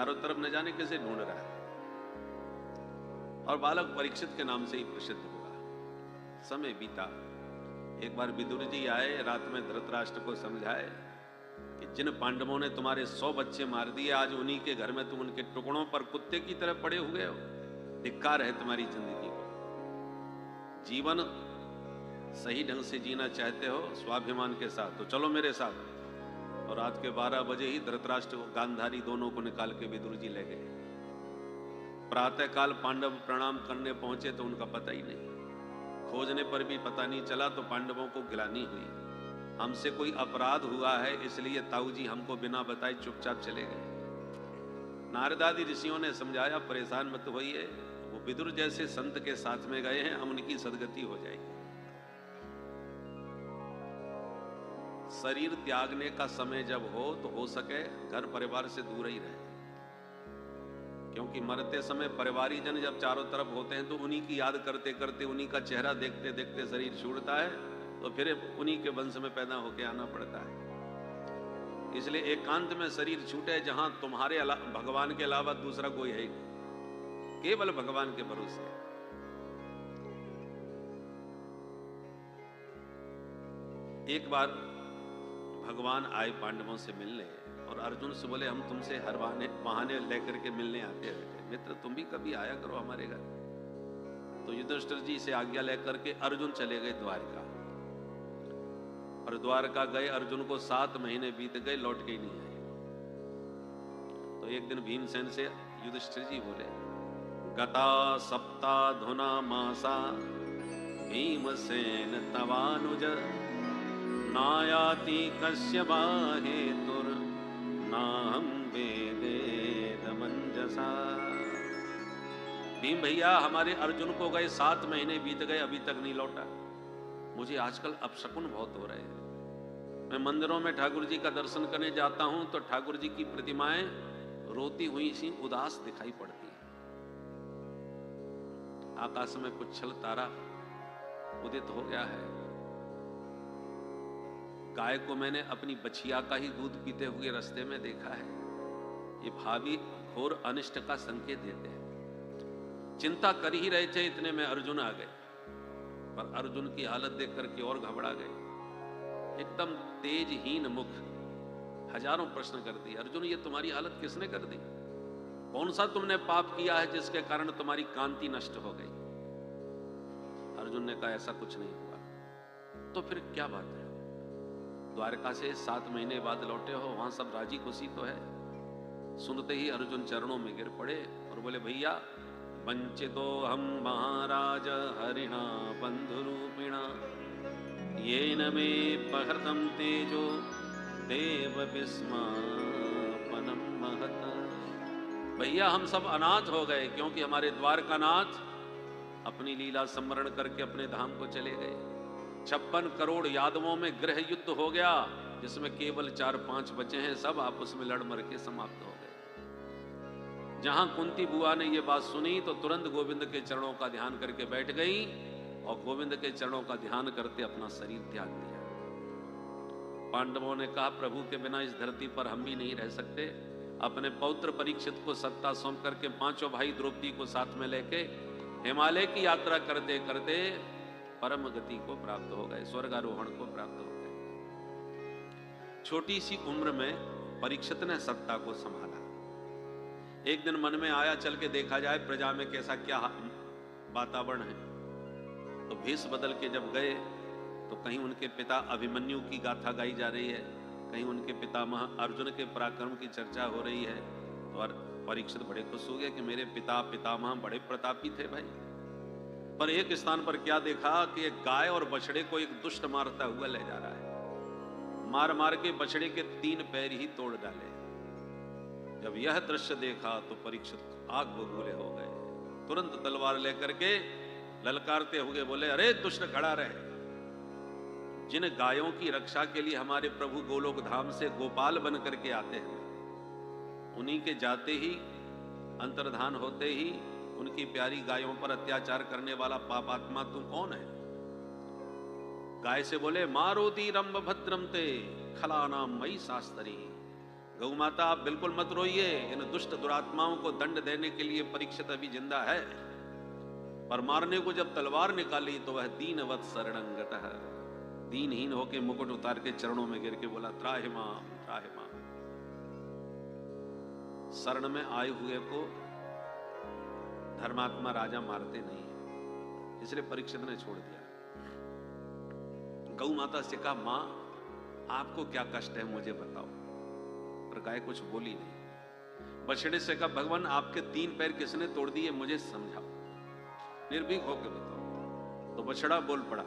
चारों तरफ न जाने कैसे ढूंढ रहा है, और बालक परीक्षित के नाम से ही प्रसिद्ध हुआ। समय बीता। एक बार विदुर जी आए, रात में धृतराष्ट्र को समझाए कि जिन पांडवों ने तुम्हारे 100 बच्चे मार दिए, आज उन्हीं के घर में तुम उनके टुकड़ों पर कुत्ते की तरह पड़े हुए हो। धिक्कार है तुम्हारी जिंदगी को। जीवन सही ढंग से जीना चाहते हो स्वाभिमान के साथ, तो चलो मेरे साथ। और रात के 12 बजे ही धृतराष्ट्र गांधारी दोनों को निकाल के विदुर जी ले गए। प्रातः काल पांडव प्रणाम करने पहुंचे तो उनका पता ही नहीं, खोजने पर भी पता नहीं चला। तो पांडवों को गिलानी हुई, हमसे कोई अपराध हुआ है इसलिए ताऊ जी हमको बिना बताए चुपचाप चले गए। नारदादि ऋषियों ने समझाया, परेशान मत होइए, वो विदुर जैसे संत के साथ में गए हैं, हम उनकी सदगति हो जाएगी। शरीर त्यागने का समय जब हो तो हो सके घर परिवार से दूर ही रहे, क्योंकि मरते समय परिवारीजन जब चारों तरफ होते हैं तो उन्हीं की याद करते करते, उन्हीं का चेहरा देखते देखते शरीर छूटता है, तो फिर उन्हीं के वंश में पैदा होकर आना पड़ता है। इसलिए एकांत में शरीर छूटे जहां तुम्हारे भगवान के अलावा दूसरा कोई है ही नहीं, केवल भगवान के भरोसे। एक बार भगवान आए पांडवों से मिलने, और अर्जुन से बोले, हम तुमसे हर बहाने लेकर के मिलने आते रहते, मित्र तुम भी कभी आया करो हमारे घर। तो युधिष्ठिर जी से आज्ञा लेकर के अर्जुन चले गए द्वारका। और द्वारका गए, अर्जुन को 7 महीने बीत गए, लौट के ही नहीं आए। तो एक दिन भीमसेन से युधिष्ठिर जी बोले, गता सप्ताधुना मासा भीमसेन तवानुज नायाति कस्य हेतुर नाहं वेदेदमंजसा। भीम भैया, हमारे अर्जुन को गए 7 महीने बीत गए, अभी तक नहीं लौटा। मुझे आजकल अपशकुन बहुत हो रहे हैं। मैं मंदिरों में ठाकुर जी का दर्शन करने जाता हूं तो ठाकुर जी की प्रतिमाएं रोती हुई सी उदास दिखाई पड़ती है। आकाश में कुछ छल तारा उदित हो गया है। गाय को मैंने अपनी बछिया का ही दूध पीते हुए रास्ते में देखा है। ये भावी घोर अनिष्ट का संकेत देते हैं। चिंता कर ही रहे थे, इतने में अर्जुन आ गए। पर अर्जुन की हालत देख करके और घबरा गए। एकदम तेजहीन मुख, हजारों प्रश्न कर दिए। अर्जुन, ये तुम्हारी हालत किसने कर दी? कौन सा तुमने पाप किया है जिसके कारण तुम्हारी कांति नष्ट हो गई? अर्जुन ने कहा, ऐसा कुछ नहीं हुआ। तो फिर क्या बात है? द्वारका से 7 महीने बाद लौटे हो, वहां सब राजी खुशी तो है। सुनते ही अर्जुन चरणों में गिर पड़े और बोले, भैया वंचितो हम महाराज हरिणा बंधुरूपिणा येन मे पहृतं तेजो देव विस्मापनम महत। भैया हम सब अनाथ हो गए, क्योंकि हमारे द्वारकानाथ अपनी लीला स्मरण करके अपने धाम को चले गए। 56 करोड़ यादवों में गृह युद्ध हो गया, जिसमें केवल 4-5 बचे हैं, सब आपस में लड़ मर के समाप्त हो गए। जहां कुंती बुआ ने यह बात सुनी तो तुरंत गोविंद के चरणों का ध्यान करके बैठ गई, और गोविंद के चरणों का ध्यान करते अपना शरीर त्याग दिया। पांडवों ने कहा, प्रभु के बिना इस धरती पर हम भी नहीं रह सकते। अपने पौत्र परीक्षित को सत्ता सौंप करके 5 भाई द्रौपदी को साथ में लेके हिमालय की यात्रा करते करते परम गति को प्राप्त हो गए, स्वर्गारोहण को प्राप्त हो गए। छोटी सी उम्र में परीक्षित ने सत्ता को संभाला। एक दिन मन में आया, चल के देखा जाए प्रजा में कैसा क्या वातावरण है। तो भेष बदल के जब गए तो कहीं उनके पिता अभिमन्यु की गाथा गाई जा रही है, कहीं उनके पितामह अर्जुन के पराक्रम की चर्चा हो रही है। तो परीक्षित बड़े खुश हो गए कि मेरे पितामह बड़े प्रतापी थे भाई। पर एक स्थान पर क्या देखा कि एक गाय और बछड़े को एक दुष्ट मारता हुआ ले जा रहा है। मार मार के बछड़े के 3 पैर ही तोड़ डाले। जब यह दृश्य देखा तो परीक्षित आग बबूले हो गए। तुरंत तलवार लेकर के ललकारते हुए बोले, अरे दुष्ट खड़ा रहे। जिन गायों की रक्षा के लिए हमारे प्रभु गोलोक धाम से गोपाल बन करके आते हैं, उन्हीं के जाते ही, अंतर्धान होते ही उनकी प्यारी गायों पर अत्याचार करने वाला पापात्मा तू कौन है? गाय से बोले, मारोती रंभ भद्रम ते खलानाम मई शास्त्री। गौ माता आप बिल्कुल मत रोइए, इन दुष्ट दुरात्माओं को दंड देने के लिए परीक्षित अभी जिंदा है। पर मारने को जब तलवार निकाली तो वह दीनवत शरणंगतः, दीनहीन होके मुकुट उतार के चरणों में गिर के बोला त्राहि माम त्राहि माम। शरण में आए हुए को धर्मात्मा राजा मारते नहीं है, इसलिए परीक्षित ने छोड़ दिया। गौ माता से कहा मां आपको क्या कष्ट है मुझे बताओ, पर गाय कुछ बोली नहीं। बछड़े से कहा भगवान आपके 3 पैर किसने तोड़ दिए मुझे समझाओ, निर्भीक होकर बताओ। तो बछड़ा बोल पड़ा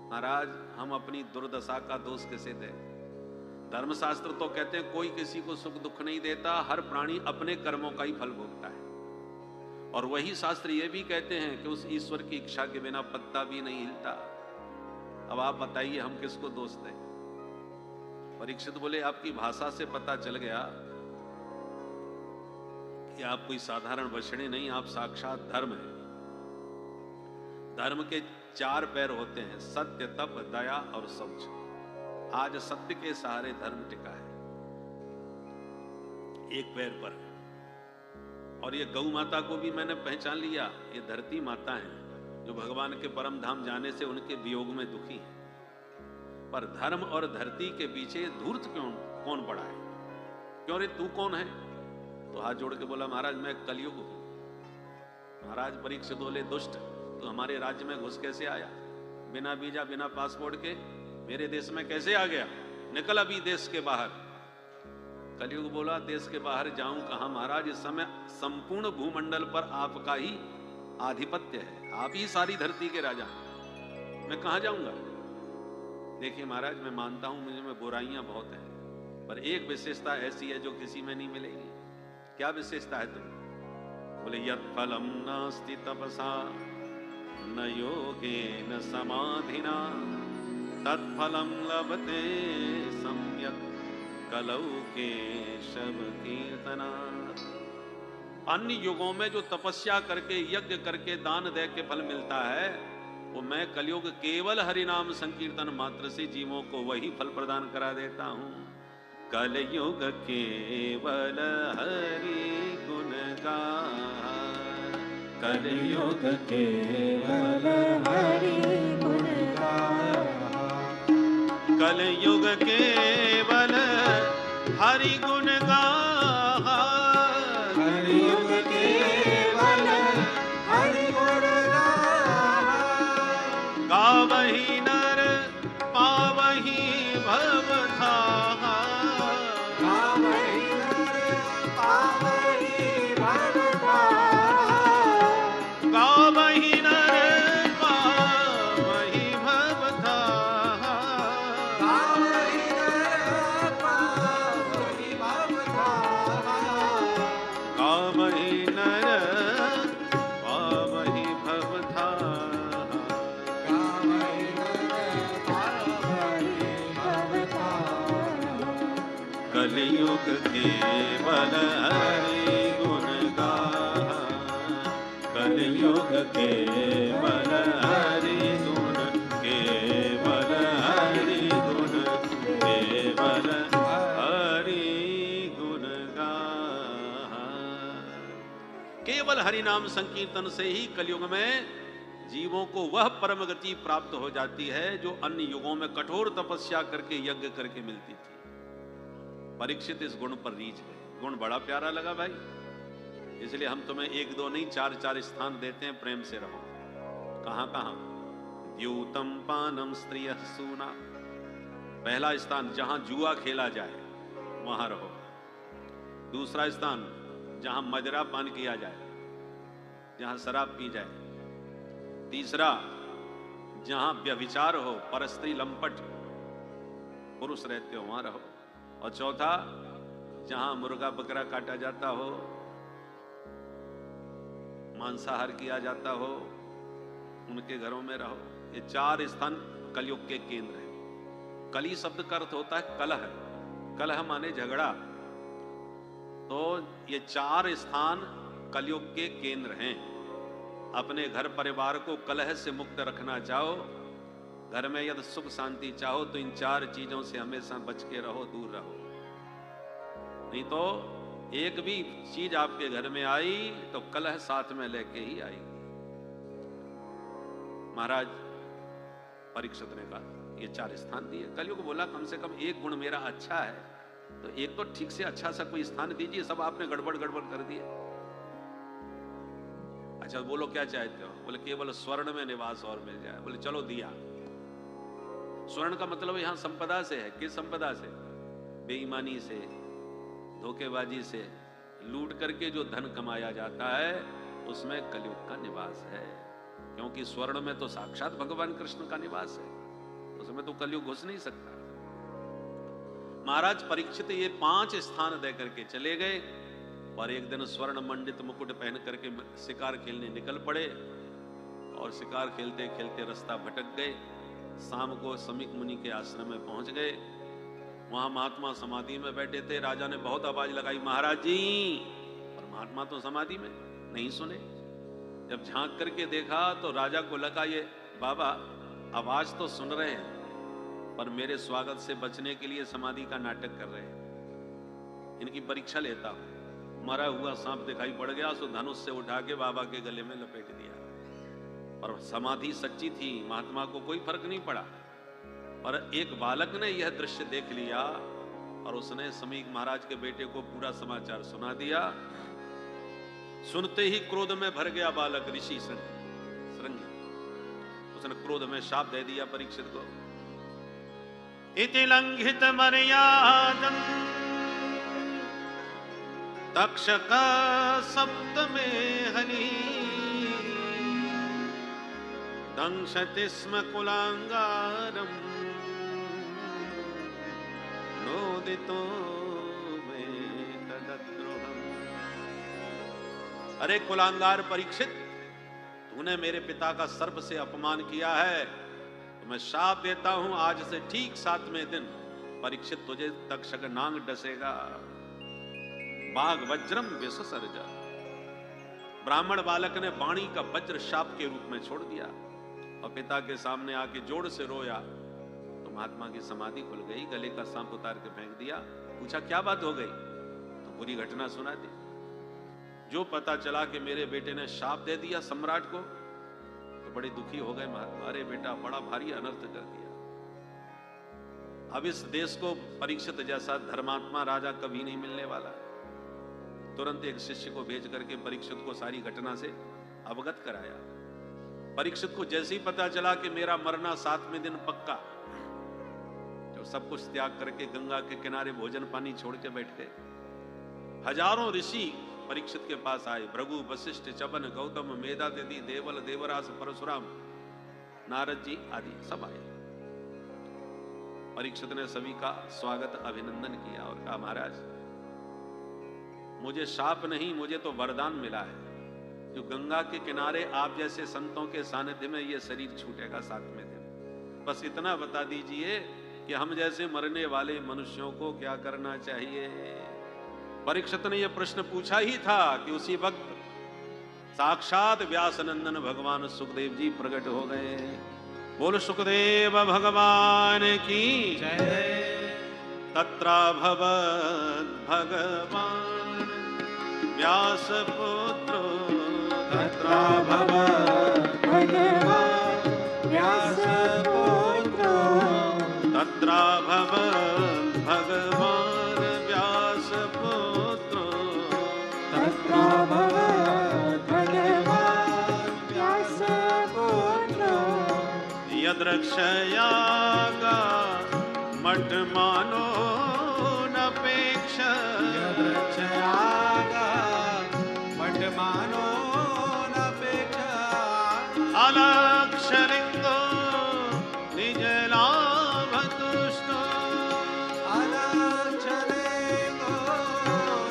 महाराज हम अपनी दुर्दशा का दोष किसे दें, धर्मशास्त्र तो कहते हैं कोई किसी को सुख दुख नहीं देता, हर प्राणी अपने कर्मों का ही फल भोगता है। और वही शास्त्र ये भी कहते हैं कि उस ईश्वर की इच्छा के बिना पत्ता भी नहीं हिलता। अब आप बताइए हम किसको दोष दें। परीक्षित बोले आपकी भाषा से पता चल गया कि आप कोई साधारण बछड़े नहीं, आप साक्षात धर्म है। धर्म के 4 पैर होते हैं, सत्य तप दया और शौच। आज सत्य के सहारे धर्म टिका है, एक पैर पर। और ये गौ माता को भी मैंने पहचान लिया, ये धरती माता है जो भगवान के परम धाम जाने से उनके वियोग में दुखी है। पर धर्म और धरती के पीछे धूर्त कौन पड़ा है, क्यों रे तू कौन है? तो हाथ जोड़ के बोला महाराज मैं कलयुग हूं। महाराज परीक्षित बोले दुष्ट तो हमारे राज्य में घुस कैसे आया, बिना वीजा बिना पासपोर्ट के मेरे देश में कैसे आ गया, निकल अभी देश के बाहर। कलयुग बोला देश के बाहर जाऊं कहां महाराज, इस समय संपूर्ण भूमंडल पर आपका ही आधिपत्य है, आप ही सारी धरती के राजा, मैं कहां जाऊंगा। देखिए महाराज मैं मानता हूं मुझे में बुराइयां बहुत हैं, पर एक विशेषता ऐसी है जो किसी में नहीं मिलेगी। क्या विशेषता है तुम? बोले यत् फलम नास्ति तपसा न योगेन समाधिना तत्फलम लभते सम्यक् कलौ केशव कीर्तना। अन्य युगों में जो तपस्या करके यज्ञ करके दान दे के फल मिलता है, वो मैं कलयुग केवल हरिनाम संकीर्तन मात्र से जीवों को वही फल प्रदान करा देता हूं। कलयुग केवल हरि गुण गाहा, कलयुग केवल हरि गुण गाहा, कलयुग केवल हरि गुण गाहा, कलयुग केवल हरि गुण गाहा, गावहि नर पावहि भव थाहा, गावहि नर पावहि भव थाहा, गावहि नर पावहि भव थाहा, गावहि नर पावहि भव थाहा, गावहि नर पावहि भव थाहा, गावहि नर पावहि भव थाहा, कलयुग केवल हरि गुण गाहा, कलयुग केवल हरि गुण, केवल हरि गुण, केवल हरि गुण गाहा। केवल हरि नाम संकीर्तन से ही कलयुग में जीवों को वह परम गति प्राप्त हो जाती है जो अन्य युगों में कठोर तपस्या करके यज्ञ करके मिलती थी। परीक्षित इस गुण पर रीझ गए, गुण बड़ा प्यारा लगा भाई, इसलिए हम तुम्हें 1-2 नहीं 4-4 स्थान देते हैं, प्रेम से रहो। कहां कहां? द्यूतम पानम स्त्रिय सूना, पहला स्थान जहां जुआ खेला जाए वहां रहो। दूसरा स्थान जहां मदिरा पान किया जाए, जहां शराब पी जाए। तीसरा जहां व्यभिचार हो, परस्त्री लंपट पुरुष रहते हो वहां रहो। और चौथा जहां मुर्गा बकरा काटा जाता हो, मांसाहार किया जाता हो, उनके घरों में रहो। ये 4 स्थान कलयुग के केंद्र हैं। कली शब्द का अर्थ होता है कलह, कलह माने झगड़ा। तो ये 4 स्थान कलयुग के केंद्र हैं। अपने घर परिवार को कलह से मुक्त रखना चाहो, घर में यदि सुख शांति चाहो, तो इन 4 चीजों से हमेशा बच के रहो, दूर रहो। नहीं तो एक भी चीज आपके घर में आई तो कलह साथ में लेके ही आई। महाराज परीक्षित ने कहा ये 4 स्थान दिए। कलियुग को बोला कम से कम एक गुण मेरा अच्छा है, तो एक तो ठीक से अच्छा सा कोई स्थान दीजिए, सब आपने गड़बड़ गड़बड़ कर दिए। अच्छा बोलो क्या चाहते हो? बोले केवल स्वर्ण में निवास और मिल जाए। बोले चलो दिया। स्वर्ण का मतलब यहां संपदा से है। किस संपदा से? बेईमानी से, धोखेबाजी से, लूट करके जो धन कमाया जाता है उसमें कलियुग का निवास है। क्योंकि स्वर्ण में तो साक्षात भगवान कृष्ण का निवास है, उसमें तो कलियुग घुस नहीं सकता। महाराज परीक्षित ये 5 स्थान दे करके चले गए और एक दिन स्वर्ण मंडित मुकुट पहन करके शिकार खेलने निकल पड़े और शिकार खेलते खेलते रास्ता भटक गए। शाम को समीक मुनि के आश्रम में पहुंच गए। वहां महात्मा समाधि में बैठे थे। राजा ने बहुत आवाज लगाई, महाराज जी, और महात्मा तो समाधि में, नहीं सुने। जब झांक करके देखा तो राजा को लगा ये बाबा आवाज तो सुन रहे हैं पर मेरे स्वागत से बचने के लिए समाधि का नाटक कर रहे हैं, इनकी परीक्षा लेता हूं। मरा हुआ सांप दिखाई पड़ गया, सो धनुष से उठा के बाबा के गले में लपेट दिया। और समाधि सच्ची थी, महात्मा को कोई फर्क नहीं पड़ा। और एक बालक ने यह दृश्य देख लिया और उसने समीक महाराज के बेटे को पूरा समाचार सुना दिया। सुनते ही क्रोध में भर गया बालक ऋषि श्रृंगी। उसने क्रोध में शाप दे दिया परीक्षित को। इति लंघित मर्यादं तक्षक सप्तमे हनि दंशति स्म कुलांगारम नोदितो में तदद्रोहम्। अरे कुलांगार परीक्षित, तूने मेरे पिता का सर्प से अपमान किया है, तो मैं शाप देता हूं आज से ठीक 7वें दिन परीक्षित तुझे तक्षक नांग डसेगा। बाघ वज्रम विससर्ज। ब्राह्मण बालक ने वाणी का वज्र शाप के रूप में छोड़ दिया और पिता के सामने आके जोर से रोया तो महात्मा की समाधि खुल गई। गले का सांप उतार के फेंक दिया। पूछा क्या बात हो गई? तो पूरी घटना सुना दी। जो पता चला कि मेरे बेटे ने शाप दे दिया सम्राट को तो बड़े दुखी हो गए महात्मा। अरे बेटा बड़ा भारी अनर्थ कर दिया। अब इस देश को परीक्षित जैसा धर्मात्मा राजा कभी नहीं मिलने वाला। तुरंत एक शिष्य को भेज करके परीक्षित को सारी घटना से अवगत कराया। परीक्षित को जैसे ही पता चला कि मेरा मरना 7वें दिन पक्का, तो सब कुछ त्याग करके गंगा के किनारे भोजन पानी छोड़ के बैठ गए। हजारों ऋषि परीक्षित के पास आए। भृगु, वशिष्ठ, चवन, गौतम, मेधातिथि, देवल, देवराज, परशुराम, नारद जी आदि सब आए। परीक्षित ने सभी का स्वागत अभिनंदन किया और कहा महाराज मुझे शाप नहीं, मुझे तो वरदान मिला है। जो गंगा के किनारे आप जैसे संतों के सानिध्य में ये शरीर छूटेगा 7वें दिन। बस इतना बता दीजिए कि हम जैसे मरने वाले मनुष्यों को क्या करना चाहिए। परीक्षित ने यह प्रश्न पूछा ही था कि उसी वक्त साक्षात व्यासनंदन भगवान सुखदेव जी प्रकट हो गए। बोल सुखदेव भगवान की जय। तत्राभवत् भगवान व्यास पुत्र, तत्राभवत् भगवान व्यास पुत्र, तत्राभवत् भगवान व्यास पुत्र, तत्राभवत् भगवान व्यास पुत्र। यद्रक्षयागा मठमानो नपेक्ष, यद्रक्षयागा मठमानो नपेक्ष। अलक्षरिक्तो निज लाभ तुष्टो, अलक्षरिक्तो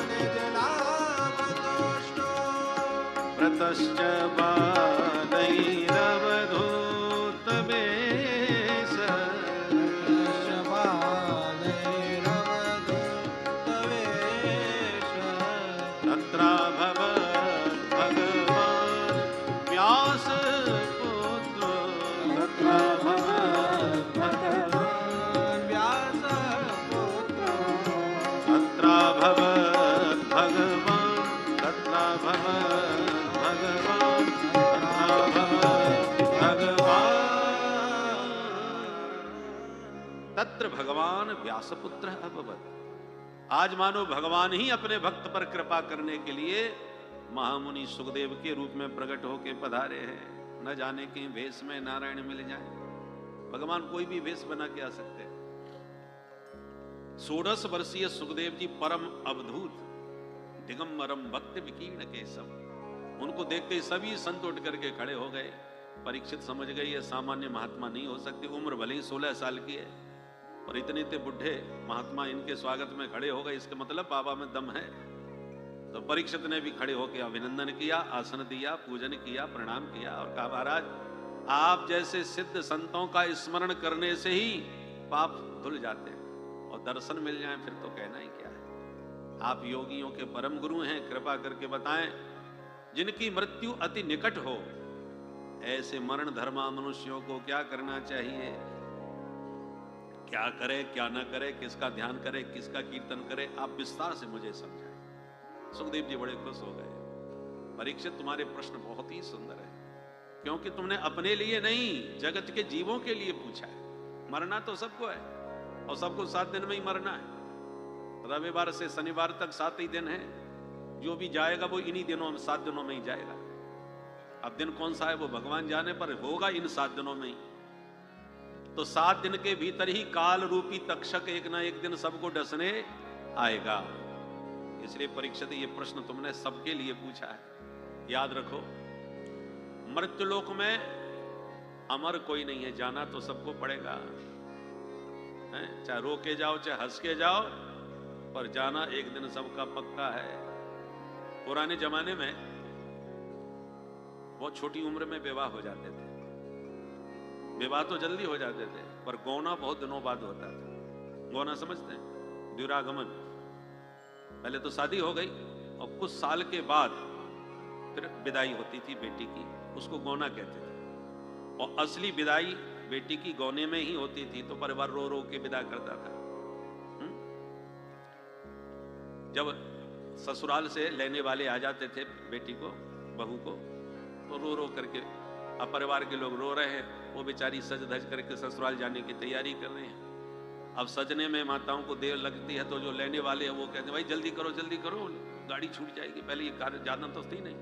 निज लाभ तुष्टो। व्रतश्च बालैरवधूत वेश, तत्राभवत् भगवान व्यास पुत्र, तत्राभवत् भगवान व्यास पुत्र, तत्राभवत् भव भगवान, प्रभा भव भगवान। तत्र भगवान व्यासपुत्र अभवत्। आज मानो भगवान ही अपने भक्त पर कृपा करने के लिए महामुनि सुखदेव के रूप में प्रकट होकर पधारे हैं। न जाने कि वेश में नारायण मिल जाए। भगवान कोई भी वेश बना के आ सकते हैं। 16 वर्षीय सुखदेव जी परम अवधूत दिगंबरम भक्त विकीर्ण केशव। उनको देखते ही सभी संत उठ करके खड़े हो गए। परीक्षित समझ गए ये सामान्य महात्मा नहीं हो सकते। उम्र भले ही 16 साल की है और इतने बुढ़े महात्मा इनके स्वागत में खड़े हो गए, इसके मतलब बाबा में दम है। तो परीक्षित ने भी खड़े होकर अभिनंदन किया, आसन दिया, पूजन किया, प्रणाम किया और कहा महाराज आप जैसे सिद्ध संतों का स्मरण करने से ही पाप धुल जाते हैं और दर्शन मिल जाए फिर तो कहना ही क्या है। आप योगियों के परम गुरु हैं, कृपा करके बताएं जिनकी मृत्यु अति निकट हो ऐसे मरण धर्मा मनुष्यों को क्या करना चाहिए, क्या करे क्या ना करे, किसका ध्यान करे, किसका कीर्तन करे, आप विस्तार से मुझे समझाएं। सुखदेव जी बड़े खुश हो गए। परीक्षित तुम्हारे प्रश्न बहुत ही सुंदर है, क्योंकि तुमने अपने लिए नहीं जगत के जीवों के लिए पूछा है। मरना तो सबको है और सबको 7 दिन में ही मरना है। रविवार से शनिवार तक 7 ही दिन है। जो भी जाएगा वो इन्हीं दिनों में 7 दिनों में ही जाएगा। अब दिन कौन सा है वो भगवान जाने, पर होगा इन 7 दिनों में ही। तो 7 दिन के भीतर ही काल रूपी तक्षक एक ना एक दिन सबको डसने आएगा। इसलिए परीक्षित ये प्रश्न तुमने सबके लिए पूछा है। याद रखो मृत्युलोक में अमर कोई नहीं है, जाना तो सबको पड़ेगा है? चाहे रो के जाओ चाहे हंस के जाओ, पर जाना एक दिन सबका पक्का है। पुराने जमाने में बहुत छोटी उम्र में विवाह हो जाते थे। विवाह तो जल्दी हो जाते थे पर गौना बहुत दिनों बाद होता था। गौना समझते हैं? द्विरागमन। पहले तो शादी हो गई और कुछ साल के बाद फिर विदाई होती थी बेटी की, उसको गौना कहते थे। और असली विदाई बेटी की गौने में ही होती थी, तो परिवार रो रो के विदा करता था। जब ससुराल से लेने वाले आ जाते थे बेटी को, बहू को, तो रो रो करके, अब परिवार के लोग रो रहे हैं, वो बेचारी सज धज करके ससुराल जाने की तैयारी कर रहे हैं। अब सजने में माताओं को देर लगती है, तो जो लेने वाले हैं वो कहते हैं भाई जल्दी करो गाड़ी छूट जाएगी। पहले ये कार ज्यादा तो थी नहीं,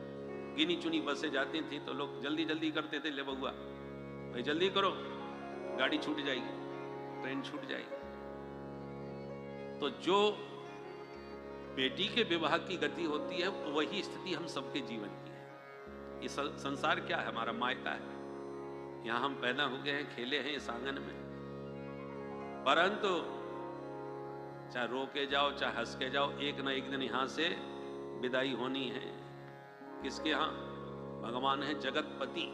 गिनी चुनी बसें जाती थी तो लोग जल्दी जल्दी करते थे, ले बउआ भाई जल्दी करो गाड़ी छूट जाएगी, ट्रेन छूट जाएगी। तो जो बेटी के विवाह की गति होती है वही स्थिति हम सबके जीवन की है। ये संसार क्या है? हमारा मायका है। यहां हम पैदा हो गए हैं, खेले हैं इस आंगन में, परंतु चाहे रो के जाओ चाहे हंस के जाओ, एक ना एक दिन यहां से विदाई होनी है। किसके यहां? भगवान है जगतपति,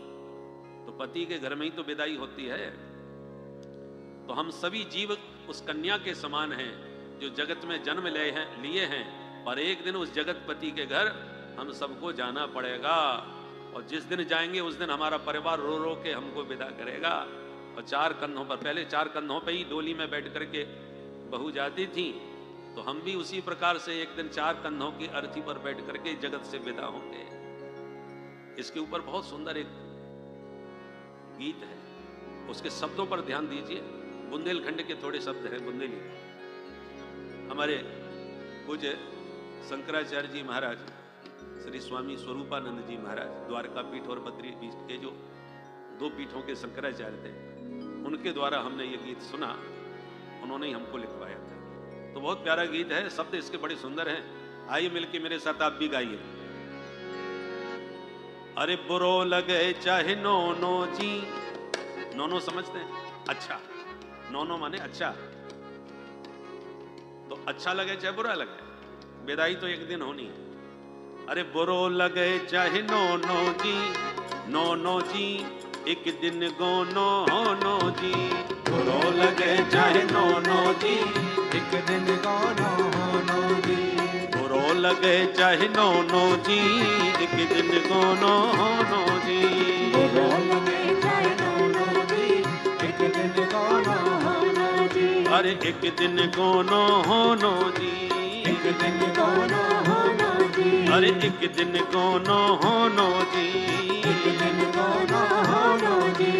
तो पति के घर में ही तो विदाई होती है। तो हम सभी जीव उस कन्या के समान हैं जो जगत में जन्म लिए हैं, पर एक दिन उस जगतपति के घर हम सबको जाना पड़ेगा। और जिस दिन जाएंगे उस दिन हमारा परिवार रो रो के हमको विदा करेगा। और 4 कंधों पर, पहले 4 कंधों पे ही डोली में बैठ करके बहू जाती थी, तो हम भी उसी प्रकार से एक दिन 4 कंधों की अर्थी पर बैठ करके जगत से विदा होंगे। इसके ऊपर बहुत सुंदर एक गीत है, उसके शब्दों पर ध्यान दीजिए। बुंदेलखंड के थोड़े शब्द हैं, बुंदेली। हमारे पूज्य शंकराचार्य जी महाराज, श्री स्वामी स्वरूपानंद जी महाराज, द्वारका पीठ और बद्री पीठ के जो 2 पीठों के शंकराचार्य थे, उनके द्वारा हमने ये गीत सुना, उन्होंने ही हमको लिखवाया था। तो बहुत प्यारा गीत है, शब्द इसके बड़े सुंदर हैं। आइए मिलके मेरे साथ आप भी गाइए। अरे बुरो लगे चाहे नोनो जी, नोनो समझते हैं? अच्छा, नोनो माने अच्छा, तो अच्छा लगे चाहे बुरा लगे, विदाई तो एक दिन होनी है। अरे बुरो लगे चाहे नोनो जी, एक दिन गोनो होनो जी। बुरो लगे चाहे नोनो जी, एक दिन गोनो होनो जी। बुरो लगे चाहे नोनो जी, एक दिन गोनो होनो जी। बुरो लगे चाहे नोनो जी, एक दिन गोनो होनो जी। अरे एक दिन गोनो होनो जी, एक दिन गोनो होनो जी। अरे एक दिन कोनो होनो जी, एक दिन कोनो होनो जी।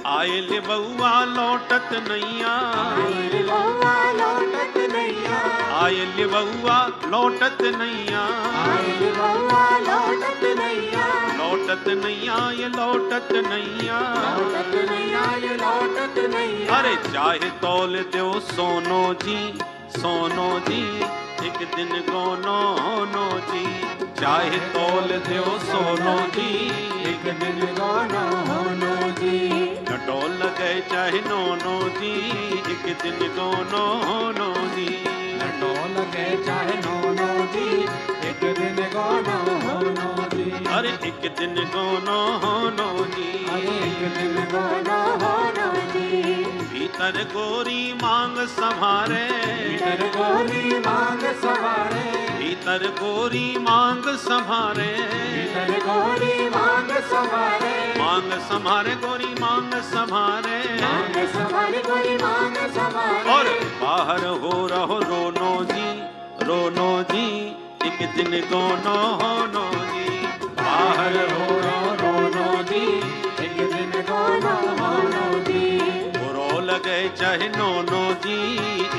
आयल बउआ लौटत नैया, आयल बउआ लौटत नैया, आयल बउआ लौटत नैया, आयल बउआ लौटत नैया, लौटत नैया ये लौटत नैया, लौटत नैया ये लौटत नैया। अरे चाहे तौल दो सोनो जी, सोनो जी, एक दिन कोनो होनो जी, चाहे तौल दो सोनो जी, एक दिन कोनो होनो जी। न डोल लगे चाहे नोनो जी, एक दिन कोनो होनो जी, लड्डो लगे चाहे नोनो जी, एक दिन कोनो होनो जी। अरे एक दिन कोनो होनो जी, अरे एक दिन कोनो होनो जी। भीतर गोरी मांग संभारे, भीतर गोरी मांग सवारे, भीतर गोरी मांग संभारे, भीतर गोरी मांग सवारे, मांग संभारे गोरी मांग संभारे, मांग सवारे गोरी मांग सवारे। और बाहर हो रहो रोनो जी, रोनो जी, एक दिन कोनो होनो जी, बाहर हो रोनो जी, एक दिन कोनो होनो जी। बुरो लगे चाहे नोनो जी,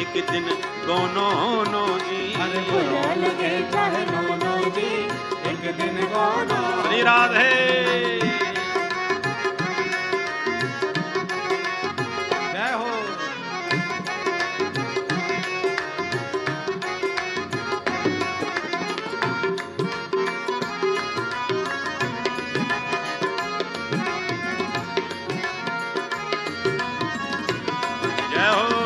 एक दिन कोनो होनो जी। अरे बुरा लगे चाहे नोनो जी, एक दिन कोनो। श्री राधे। जय हो। जय हो।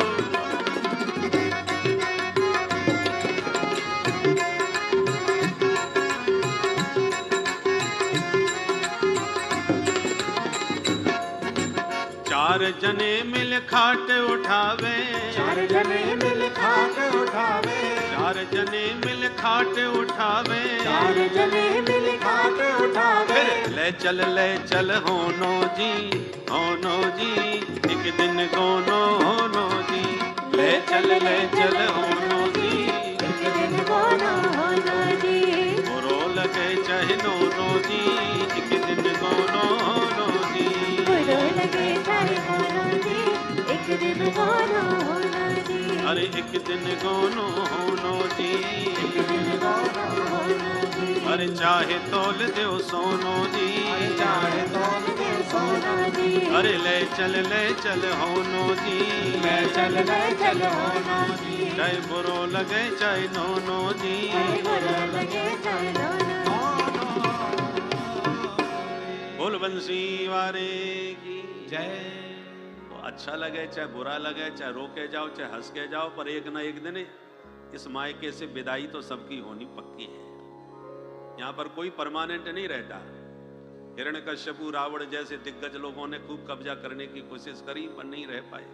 चार जने मिल खाट उठावे, चार जने मिल खाट उठावे, चार जने मिल खाट उठावे, चार जने मिल खाट उठावे। फिर ले चल होनो जी, होनो जी, एक दिन कोनो होनो जी, ले चल होनो जी, एक दिन कोनो होनो जी। बुरो लगे चाहे नोनो जी, एक दिन कोनो होनो जी, बुरा लगे चाहे कोनो जी, एक दिन कोनो होनो जी। अरे एक दिन कोनो होनो जी, एक दिन कोनो होनो जी। अरे चाहे तौल दो सोनो जी, चाहे तौल दे सोनो जी। अरे ले चल होनो जी, ले चल होनो जी। चाहे बुरो लगे चाहे नोनो जी, बुरा लगे चाहे नोनो। बोल बंसी वारे की जय। तो अच्छा लगे चाहे बुरा लगे, चाहे रोके जाओ चाहे हंस के जाओ, पर एक ना एक दिन इस मायके से विदाई तो सबकी होनी पक्की है। यहाँ पर कोई परमानेंट नहीं रहता। हिरण्यकश्यपु रावण जैसे दिग्गज लोगों ने खूब कब्जा करने की कोशिश करी पर नहीं रह पाए,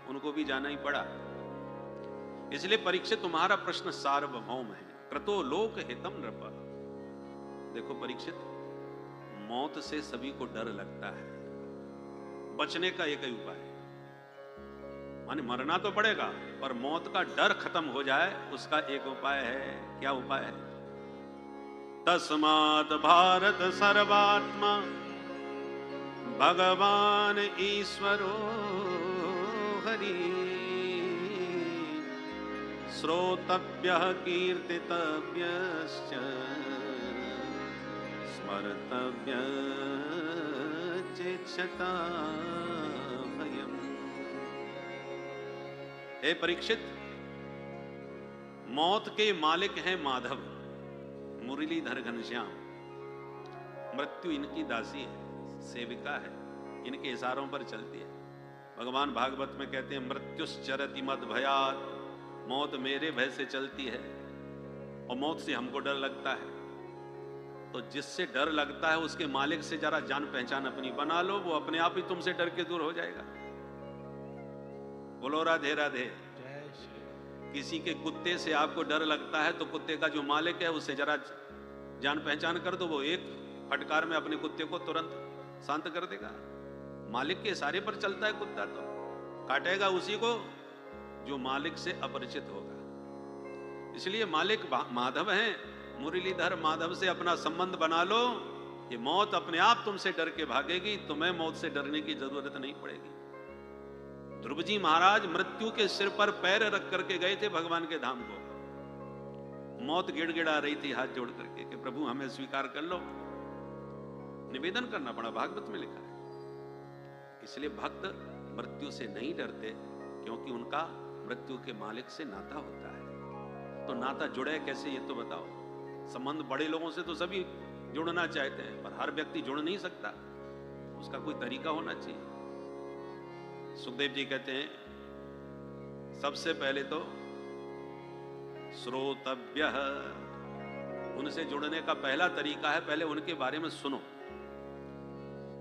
उनको भी जाना ही पड़ा। इसलिए परीक्षित तुम्हारा प्रश्न सार्वभौम है, क्रतो लोक हितम नृप। देखो परीक्षित, मौत से सभी को डर लगता है, बचने का एक ही उपाय है, माने मरना तो पड़ेगा पर मौत का डर खत्म हो जाए उसका एक उपाय है। क्या उपाय है? तस्मात् भारत सर्वात्मा भगवान ईश्वरो हरि, श्रोतव्यः कीर्तितव्यश्च स्मर्तव्यः चेच्छता भयम्। हे परीक्षित, मौत के मालिक हैं माधव, मुरलीधर घनश्याम। मृत्यु इनकी दासी है, सेविका है, इनके इशारों पर चलती है। भगवान भागवत में कहते हैं मृत्युश्चरति मद भयात्, मौत मेरे भय से चलती है और मौत से हमको डर लगता है। तो जिससे डर लगता है उसके मालिक से जरा जान पहचान अपनी बना लो, वो अपने आप ही तुमसे डर के दूर हो जाएगा। बोलो राधे राधे। किसी के कुत्ते से आपको डर लगता है तो कुत्ते का जो मालिक है उससे जरा जान पहचान कर दो, वो एक फटकार में अपने कुत्ते को तुरंत शांत कर देगा। मालिक के इशारे पर चलता है कुत्ता, तो काटेगा उसी को जो मालिक से अपरिचित होगा। इसलिए मालिक माधव हैं मुरलीधर माधव से अपना संबंध बना लो, ये मौत अपने आप तुमसे डर के भागेगी, तुम्हें मौत से डरने की जरूरत नहीं पड़ेगी। ध्रुव जी महाराज मृत्यु के सिर पर पैर रख करके गए थे भगवान के धाम को। मौत गिड़गिड़ा रही थी हाथ जोड़ करके कि प्रभु हमें स्वीकार कर लो। निवेदन करना पड़ा, भागवत में लिखा है। इसलिए भक्त मृत्यु से नहीं डरते, क्योंकि उनका मृत्यु के मालिक से नाता होता है। तो नाता जुड़े कैसे, ये तो बताओ। संबंध बड़े लोगों से तो सभी जुड़ना चाहते हैं, पर हर व्यक्ति जुड़ नहीं सकता, उसका कोई तरीका होना चाहिए। सुखदेव जी कहते हैं सबसे पहले तो श्रोतव्य, उनसे जुड़ने का पहला तरीका है पहले उनके बारे में सुनो।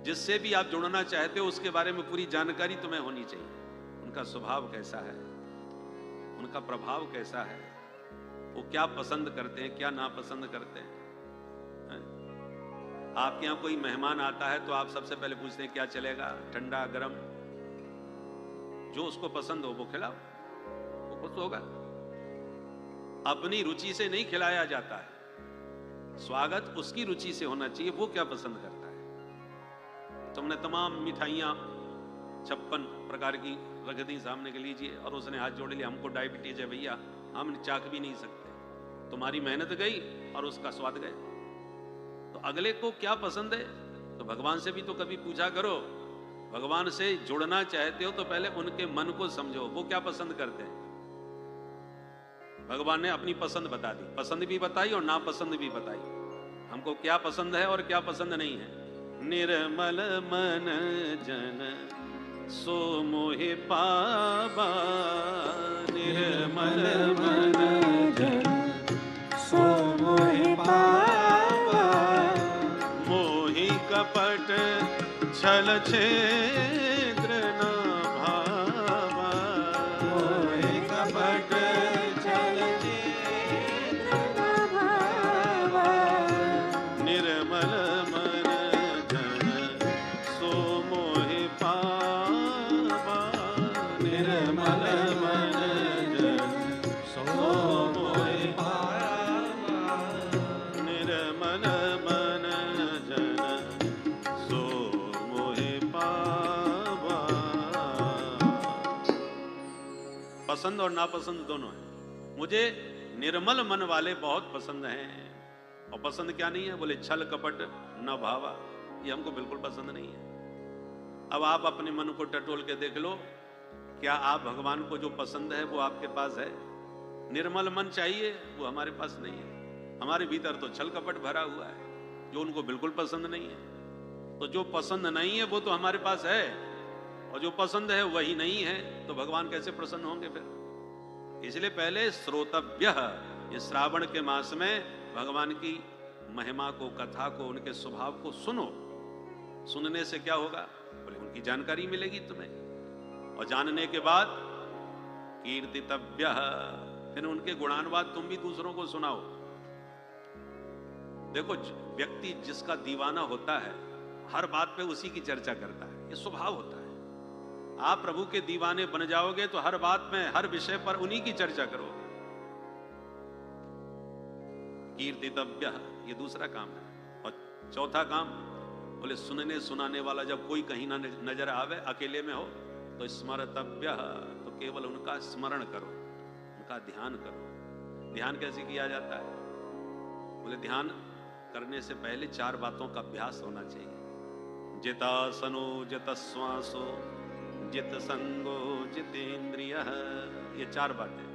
जिससे भी आप जुड़ना चाहते हो उसके बारे में पूरी जानकारी तुम्हें होनी चाहिए। उनका स्वभाव कैसा है, उनका प्रभाव कैसा है, वो क्या पसंद करते हैं, क्या नापसंद करते हैं। आपके यहाँ कोई मेहमान आता है तो आप सबसे पहले पूछते हैं क्या चलेगा, ठंडा गरम, जो उसको पसंद हो वो खिलाओ, वो खुश होगा। अपनी रुचि से नहीं खिलाया जाता है, स्वागत उसकी रुचि से होना चाहिए, वो क्या पसंद करता है। तुमने तमाम मिठाइयाँ 56 प्रकार की रख दी सामने के लीजिए, और उसने हाथ जोड़ लिया, हमको डायबिटीज है भैया, हम चाक भी नहीं सकते। तुम्हारी मेहनत गई और उसका स्वाद गया। तो अगले को क्या पसंद है, तो भगवान से भी तो कभी पूछा करो। भगवान से जुड़ना चाहते हो तो पहले उनके मन को समझो, वो क्या पसंद करते हैं। भगवान ने अपनी पसंद बता दी, पसंद भी बताई और नापसंद भी बताई, हमको क्या पसंद है और क्या पसंद नहीं है। निर्मल मन जन सो मोहि पावा, निर्मल मन जन सो मोहि पावा, मोहि कपट छल छेद्र न भावा, मोहि कपट छल छेद्र न भावा, निर्मल मन जन सो मोहि पावा, निर्मल मन जन सो मोहि पावा, निर्मल मन जन सो मोहि पावा। पसंद और नापसंद दोनों है। मुझे निर्मल मन वाले बहुत पसंद हैं। और पसंद क्या नहीं है, बोले छल कपट न भावा, ये हमको बिल्कुल पसंद नहीं है। अब आप अपने मन को टटोल के देख लो, क्या आप भगवान को जो पसंद है वो आपके पास है। निर्मल मन चाहिए, वो हमारे पास नहीं है। हमारे भीतर तो छल कपट भरा हुआ है, जो उनको बिल्कुल पसंद नहीं है। तो जो पसंद नहीं है वो तो हमारे पास है, और जो पसंद है वही नहीं है, तो भगवान कैसे प्रसन्न होंगे फिर। इसलिए पहले श्रोतव्य, ये श्रावण के मास में भगवान की महिमा को, कथा को, उनके स्वभाव को सुनो। सुनने से क्या होगा, बोले उनकी जानकारी मिलेगी तुम्हें, और जानने के बाद कीर्तितव्य, फिर उनके गुणानुवाद तुम भी दूसरों को सुनाओ। देखो व्यक्ति जिसका दीवाना होता है हर बात पे उसी की चर्चा करता है, ये स्वभाव होता है। आप प्रभु के दीवाने बन जाओगे तो हर बात में, हर विषय पर उन्हीं की चर्चा करोगे। कीर्तितव्य, ये दूसरा काम है। और चौथा काम, बोले सुनने सुनाने वाला जब कोई कहीं ना नजर आवे, अकेले में हो, तो स्मरतव्य, तो केवल उनका स्मरण करो, उनका ध्यान करो। ध्यान कैसे किया जाता है, बोले ध्यान करने से पहले 4 बातों का अभ्यास होना चाहिए। जितासनो जितश्वासो जित संगो जितेंद्रिय, ये 4 बातें।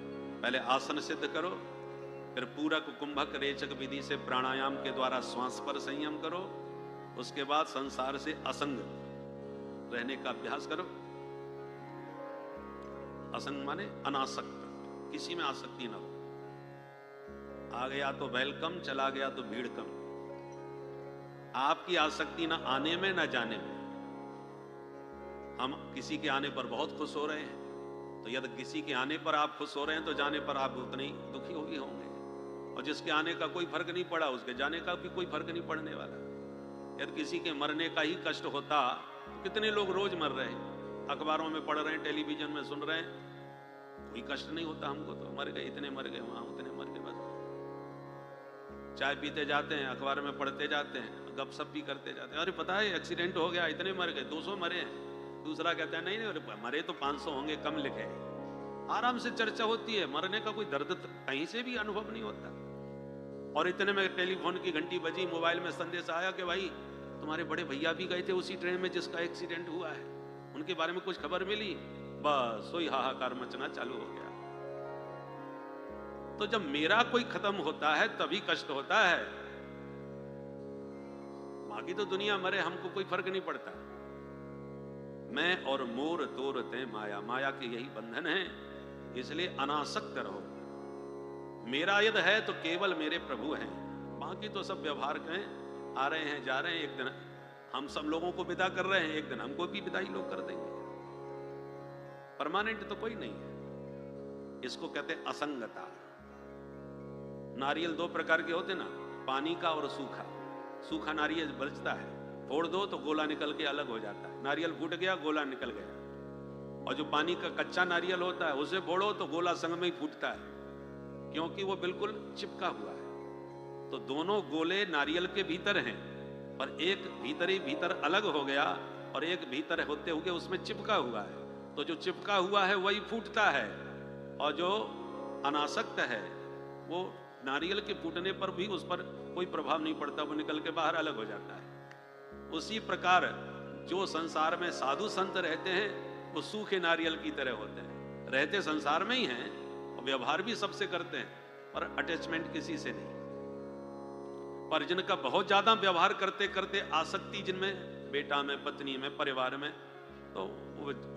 पहले आसन सिद्ध करो, फिर पूरक कुंभक रेचक विधि से प्राणायाम के द्वारा श्वास पर संयम करो, उसके बाद संसार से असंग रहने का अभ्यास करो। असंग माने अनासक्त, किसी में आसक्ति ना हो। आ गया तो वेलकम, चला गया तो भीड़ कम। आपकी आसक्ति ना आने में ना जाने में। हम किसी के आने पर बहुत खुश हो रहे हैं, तो यदि किसी के आने पर आप खुश हो रहे हैं तो जाने पर आप उतने ही दुखी हो गए होंगे। और जिसके आने का कोई फर्क नहीं पड़ा, उसके जाने का भी कोई फर्क नहीं पड़ने वाला। यदि किसी के मरने का ही कष्ट होता तो कितने लोग रोज मर रहे हैं, अखबारों में पढ़ रहे हैं, टेलीविजन में सुन रहे हैं, कोई कष्ट नहीं होता हमको तो। मर गए, इतने मर गए, वहां उतने मर गए, बस चाय पीते जाते हैं, अखबार में पढ़ते जाते हैं, गपशप भी करते जाते हैं, अरे पता है एक्सीडेंट हो गया, इतने मर गए, 200 मरे हैं। दूसरा कहता है नहीं नहीं मरे तो 500 होंगे, कम लिखे। आराम से चर्चा होती है, मरने का कोई दर्द कहीं से भी अनुभव नहीं होता। और इतने में टेलीफोन की घंटी बजी, मोबाइल में संदेश आया कि भाई तुम्हारे बड़े भैया भी गए थे उसी ट्रेन में जिसका एक्सीडेंट हुआ है, उनके बारे में कुछ खबर मिली। बस वही हाहाकार मचना चालू हो गया। तो जब मेरा कोई खत्म होता है तभी कष्ट होता है, बाकी तो दुनिया मरे हमको कोई फर्क नहीं पड़ता। मैं और मोर तोर ते माया, माया के यही बंधन है, इसलिए अनासक्त रहो। मेरा यद है तो केवल मेरे प्रभु हैं, बाकी तो सब व्यवहार के आ रहे हैं जा रहे हैं। एक दिन हम सब लोगों को विदा कर रहे हैं, एक दिन हमको भी विदाई लोग कर देंगे। परमानेंट तो कोई नहीं है। इसको कहते हैं असंगता। नारियल 2 प्रकार के होते ना, पानी का और सूखा। सूखा नारियल बचता है, फोड़ दो तो गोला निकल के अलग हो जाता है, नारियल फूट गया गोला निकल गया। और जो पानी का कच्चा नारियल होता है उसे फोड़ो तो गोला संग में ही फूटता है, क्योंकि वो बिल्कुल चिपका हुआ है। तो दोनों गोले नारियल के भीतर हैं, पर एक भीतर ही भीतर अलग हो गया और एक भीतर होते हुए उसमें चिपका हुआ है। तो जो चिपका हुआ है वही फूटता है, और जो अनासक्त है वो नारियल के फूटने पर भी उस पर कोई प्रभाव नहीं पड़ता, वो निकल के बाहर अलग हो जाता है। उसी प्रकार जो संसार में साधु संत रहते हैं वो सूखे नारियल की तरह होते हैं, रहते संसार में ही हैं और व्यवहार भी सबसे करते हैं, पर अटैचमेंट किसी से नहीं। पर जिनका बहुत ज्यादा व्यवहार करते करते आसक्ति जिनमें, बेटा में, पत्नी में, परिवार में, तो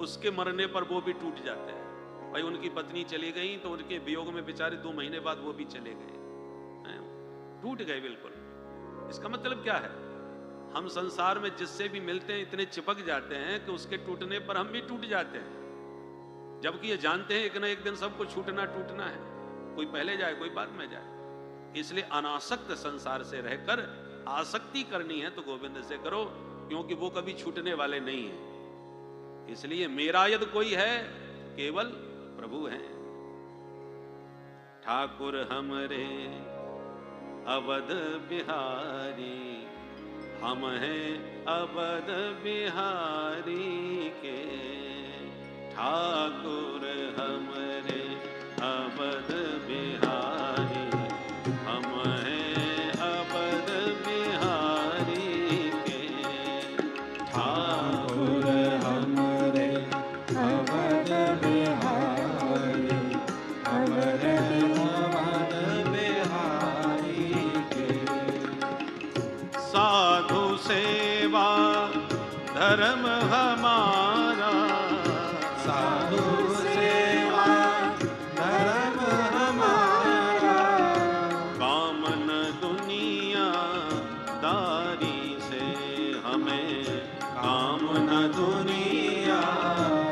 उसके मरने पर वो भी टूट जाते हैं। भाई उनकी पत्नी चली गई तो उनके वियोग में बेचारे 2 महीने बाद वो भी चले गए, टूट गए बिल्कुल। इसका मतलब क्या है, हम संसार में जिससे भी मिलते हैं इतने चिपक जाते हैं कि उसके टूटने पर हम भी टूट जाते हैं, जबकि ये जानते हैं एक ना एक दिन सबको छूटना टूटना है, कोई पहले जाए कोई बाद में जाए। इसलिए अनासक्त संसार से रहकर आसक्ति करनी है तो गोविंद से करो, क्योंकि वो कभी छूटने वाले नहीं है। इसलिए मेरा यद कोई है केवल प्रभु हैं। ठाकुर हमरे अवध बिहारी, हम हैं अवध बिहारी के। ठाकुर हमरे अवध बिहारी, हम हैं अवध बिहारी के। ठाकुर हमरे अवध बिहारी, हमरे अवध बिहारी के। साधु सेवा धर्म हमारा, साधु सेवा धर्म हमारा। कामन दुनिया दारी से हमें, कामना दुनिया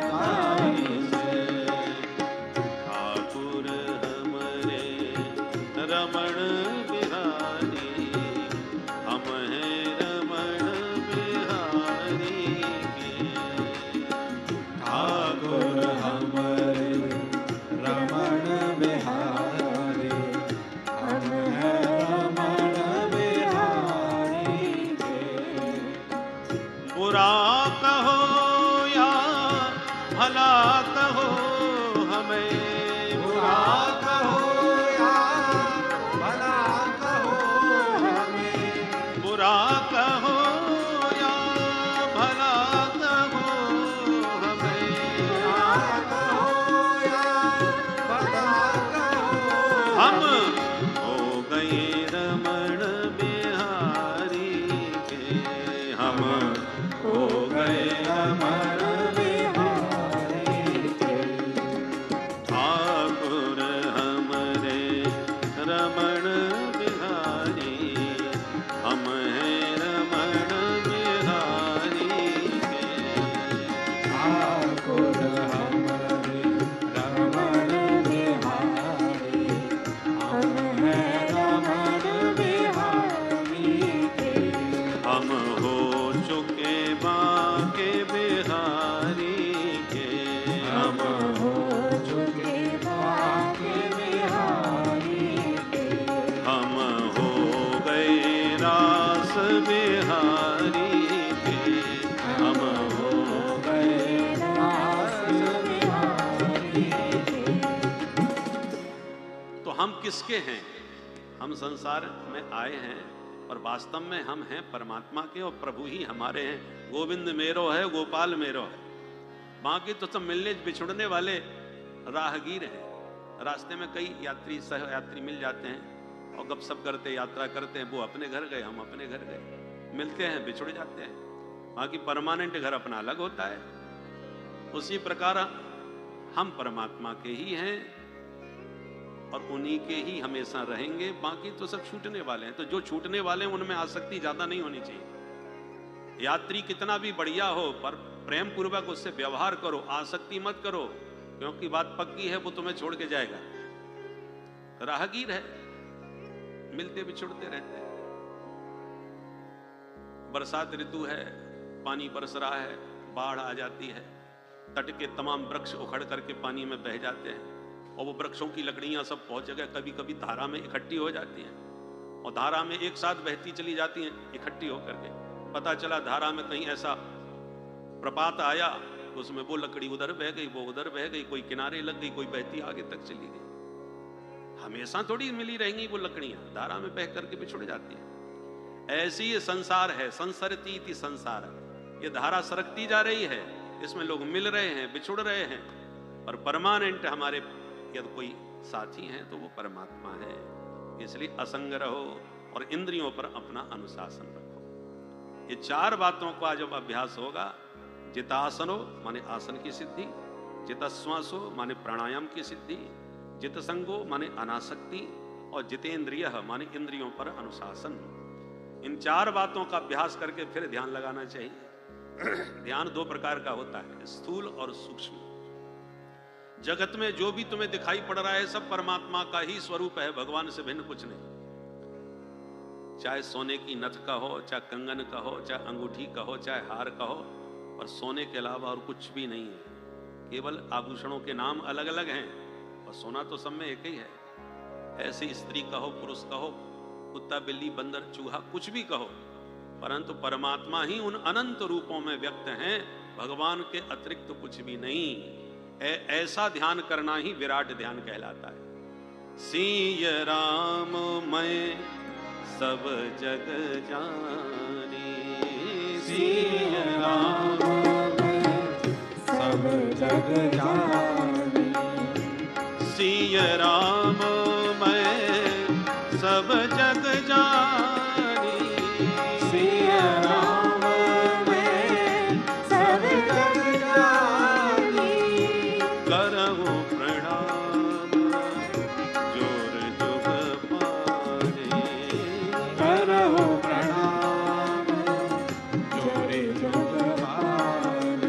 दारी से। ठाकुर हमरे रमण बिहारी, हम हैं रमण बिहारी के। ठाकुर हमरे रमण बिहारी, हम हैं रमण बिहारी के। बुरा कहो या भला कहो हमें, बुरा कहो या भला कहो हमें, बुरा कहो या भला कहो हमें। बुरा कहो या भला कहो हम हो गए रमण बिहारी के, हम हो गए रमण बिहारी के। ठाकुर हमरे रमण बिहारी, हम हैं रमण रास बिहारी के हम हो गए रास बिहारी के। तो हम किसके हैं? हम संसार में आए हैं और वास्तव में हम हैं परमात्मा के, और प्रभु ही हमारे हैं। गोविंद मेरो है, गोपाल मेरो है। बाकी तो सब मिलने बिछुड़ने वाले राहगीर हैं। रास्ते में कई यात्री सह यात्री मिल जाते हैं और गपशप करते यात्रा करते हैं। वो अपने घर गए, हम अपने घर गए, मिलते हैं बिछुड़ जाते हैं। बाकी परमानेंट घर अपना अलग होता है। उसी प्रकार हम परमात्मा के ही हैं और उन्हीं के ही हमेशा रहेंगे। बाकी तो सब छूटने वाले हैं। तो जो छूटने वाले हैं उनमें आसक्ति ज्यादा नहीं होनी चाहिए। यात्री कितना भी बढ़िया हो, पर प्रेम पूर्वक उससे व्यवहार करो, आसक्ति मत करो, क्योंकि बात पक्की है, वो तुम्हें छोड़ के जाएगा। राहगीर है, मिलते बिछुड़ते रहते हैं। बरसात ऋतु है, पानी बरस रहा है, बाढ़ आ जाती है, तट के तमाम वृक्ष उखड़ करके पानी में बह जाते हैं और वो वृक्षों की लकड़ियां सब बहुत जगह कभी कभी धारा में इकट्ठी हो जाती हैं और धारा में एक साथ बहती चली जाती हैं इकट्ठी होकर के। पता चला धारा में कहीं ऐसा प्रपात आया, उसमें वो लकड़ी उधर बह गई, वो उधर बह गई, कोई किनारे लग गई, कोई बहती आगे तक चली गई। हमेशा थोड़ी मिली रहेंगी वो लकड़ियां, धारा में बह करके बिछुड़ जाती हैं। ऐसी ये संसार है, संसरती थी संसार। ये धारा सरकती जा रही है, इसमें लोग मिल रहे हैं, बिछुड़ रहे हैं, पर परमानेंट हमारे यदि कोई साथी हैं तो वो परमात्मा है। इसलिए असंग रहो और इंद्रियों पर अपना अनुशासन रखो। ये चार बातों का जब अभ्यास होगा, जितासनो माने आसन की सिद्धि, जितश्वासो माने प्राणायाम की सिद्धि, जितसंगो माने अनासक्ति, और जितेंद्रिय माने इंद्रियों पर अनुशासन। इन चार बातों का अभ्यास करके फिर ध्यान लगाना चाहिए। ध्यान दो प्रकार का होता है, स्थूल और सूक्ष्म। जगत में जो भी तुम्हें दिखाई पड़ रहा है सब परमात्मा का ही स्वरूप है, भगवान से भिन्न कुछ नहीं। चाहे सोने की नथ का हो, चाहे कंगन का हो, चाहे अंगूठी का हो, चाहे हार का हो, पर सोने के अलावा और कुछ भी नहीं है। केवल आभूषणों के नाम अलग अलग हैं और सोना तो सब में एक ही है। ऐसे स्त्री कहो, पुरुष कहो, कुत्ता बिल्ली बंदर चूहा कुछ भी कहो, परंतु परमात्मा ही उन अनंत रूपों में व्यक्त हैं। भगवान के अतिरिक्त तो कुछ भी नहीं। ऐसा ध्यान करना ही विराट ध्यान कहलाता है। सिय राम मैं सब जग जानी, सिय राम मैं सब जग जानी, सिय राम मैं सब जग जानी, सिय राम मैं सब जग जानी, करहु प्रणाम जोर जुग पारे, करहु प्रणाम जोरे जुग पारे,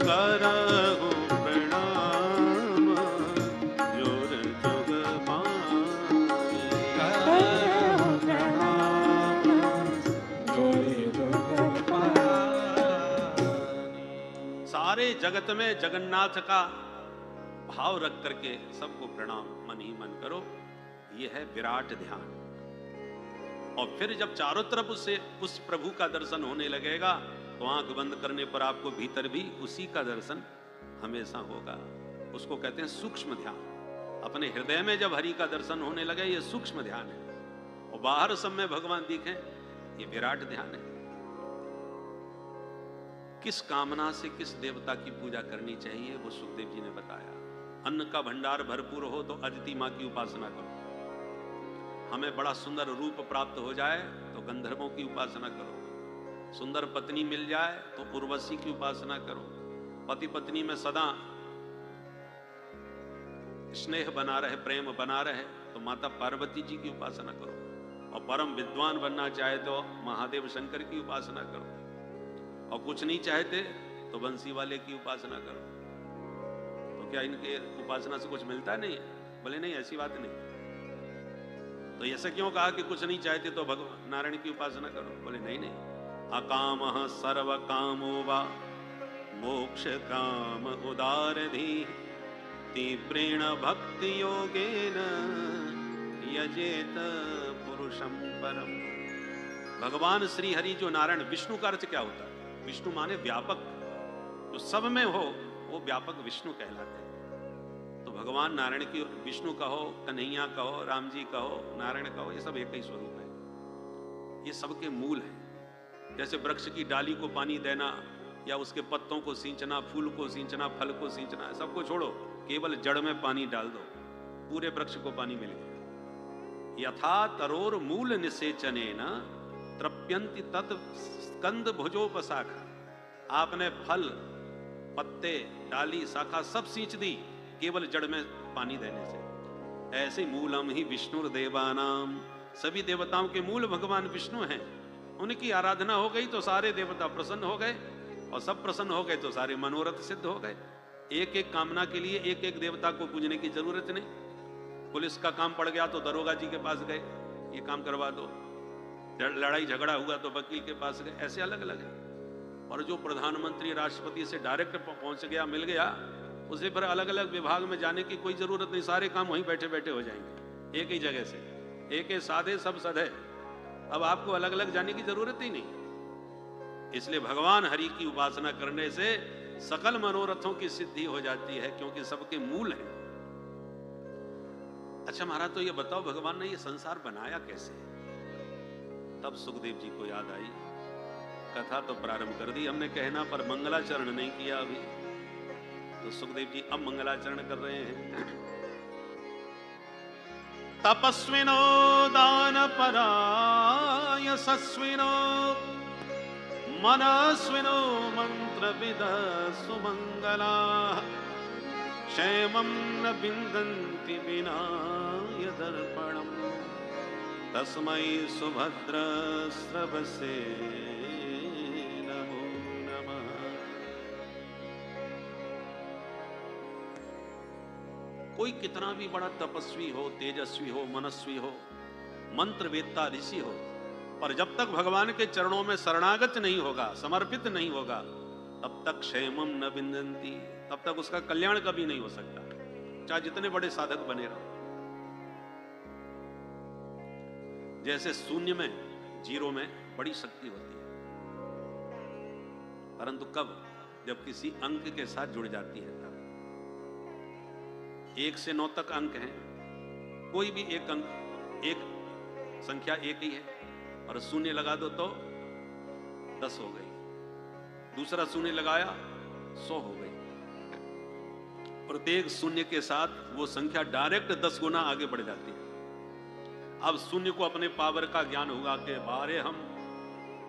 करहु प्रणाम जोर जुग पारे। करहु प्रणाम जोरे जुग पारे। सारे जगत में जगन्नाथ का भाव रख करके सबको प्रणाम मन ही मन करो। यह है विराट ध्यान। और फिर जब चारों तरफ उससे उस प्रभु का दर्शन होने लगेगा तो आंख बंद करने पर आपको भीतर भी उसी का दर्शन हमेशा होगा। उसको कहते हैं सूक्ष्म ध्यान। अपने हृदय में जब हरि का दर्शन होने लगे, ये सूक्ष्म ध्यान है। और बाहर सब में भगवान दिखे, ये विराट ध्यान है। किस कामना से किस देवता की पूजा करनी चाहिए वो सुखदेव जी ने बताया। अन्न का भंडार भरपूर हो तो अदिति मां की उपासना करो। हमें बड़ा सुंदर रूप प्राप्त हो जाए तो गंधर्वों की उपासना करो। सुंदर पत्नी मिल जाए तो उर्वशी की उपासना करो। पति पत्नी में सदा स्नेह बना रहे, प्रेम बना रहे तो माता पार्वती जी की उपासना करो। और परम विद्वान बनना चाहे तो महादेव शंकर की उपासना करो। और कुछ नहीं चाहते तो बंसी वाले की उपासना करो। तो क्या इनके उपासना से कुछ मिलता नहीं है? बोले नहीं, ऐसी बात नहीं। तो ऐसा क्यों कहा कि कुछ नहीं चाहते तो भगवान नारायण की उपासना करो? बोले नहीं नहीं, अकामः सर्व कामो वा मोक्ष काम उदारधि तीव्रेण भक्ति योगेन यजेत पुरुषं परम। भगवान श्री हरि जो नारायण, विष्णु का अर्थ क्या होता है? विष्णु माने व्यापक, जो सब में हो वो व्यापक विष्णु कहलाते हैं। तो भगवान नारायण की विष्णु कहो, कन्हैया कहो, राम जी कहो, नारायण कहो, ये सब एक ही स्वरूप है, ये सबके मूल है। जैसे वृक्ष की डाली को पानी देना या उसके पत्तों को सींचना, फूल को सींचना, फल को सींचना, सबको छोड़ो, केवल जड़ में पानी डाल दो, पूरे वृक्ष को पानी मिल गया। यथा तरोर मूल निसेचनेन तृप्यन्ति तत् स्कंद भुजोपशाखा। आपने फल, पत्ते, डाली, शाखा सब सींच दी केवल जड़ में पानी देने से। ऐसे मूलम ही विष्णुर्देवानाम, सभी देवताओं के मूल भगवान विष्णु हैं। उनकी आराधना हो गई तो सारे देवता प्रसन्न हो गए, और सब प्रसन्न हो गए तो सारे मनोरथ सिद्ध हो गए। एक एक कामना के लिए एक एक देवता को पूजने की जरूरत नहीं। पुलिस का काम पड़ गया तो दरोगा जी के पास गए, ये काम करवा दो। लड़ाई झगड़ा हुआ तो वकील के पास गए, ऐसे अलग अलग है। और जो प्रधानमंत्री राष्ट्रपति से डायरेक्ट पहुंच गया, मिल गया, उसे फिर अलग अलग विभाग में जाने की कोई जरूरत नहीं, सारे काम वहीं बैठे बैठे हो जाएंगे एक ही जगह से। एक ही साधे सब सधे, अब आपको अलग अलग जाने की जरूरत ही नहीं। इसलिए भगवान हरि की उपासना करने से सकल मनोरथों की सिद्धि हो जाती है, क्योंकि सबके मूल है। अच्छा महाराज, तो ये बताओ भगवान ने ये संसार बनाया कैसे? तब सुखदेव जी को याद आई, कथा तो प्रारंभ कर दी हमने कहना, पर मंगलाचरण नहीं किया अभी। तो सुखदेव जी अब मंगलाचरण कर रहे हैं। तपस्विनो दान पराय सस्विनो मनस्विनो मंत्रविद सुमंगला क्षेमं न विन्दन्ति विनाय दर्पणम् तस्मै सुभद्र स्रवसे नमो नमः। कोई कितना भी बड़ा तपस्वी हो, तेजस्वी हो, मनस्वी हो, मंत्रवेत्ता ऋषि हो, पर जब तक भगवान के चरणों में शरणागत नहीं होगा, समर्पित नहीं होगा, तब तक क्षेमम न विन्दन्ति, तब तक उसका कल्याण कभी नहीं हो सकता, चाहे जितने बड़े साधक बने रहो। जैसे शून्य में, जीरो में बड़ी शक्ति होती है, परंतु कब? जब किसी अंक के साथ जुड़ जाती है तब। 1 से 9 तक अंक हैं, कोई भी एक अंक, एक संख्या एक ही है, और शून्य लगा दो तो 10 हो गई, दूसरा शून्य लगाया 100 हो गई। प्रत्येक शून्य के साथ वो संख्या डायरेक्ट 10 गुना आगे बढ़ जाती है। अब शून्य को अपने पावर का ज्ञान हुआ कि बारे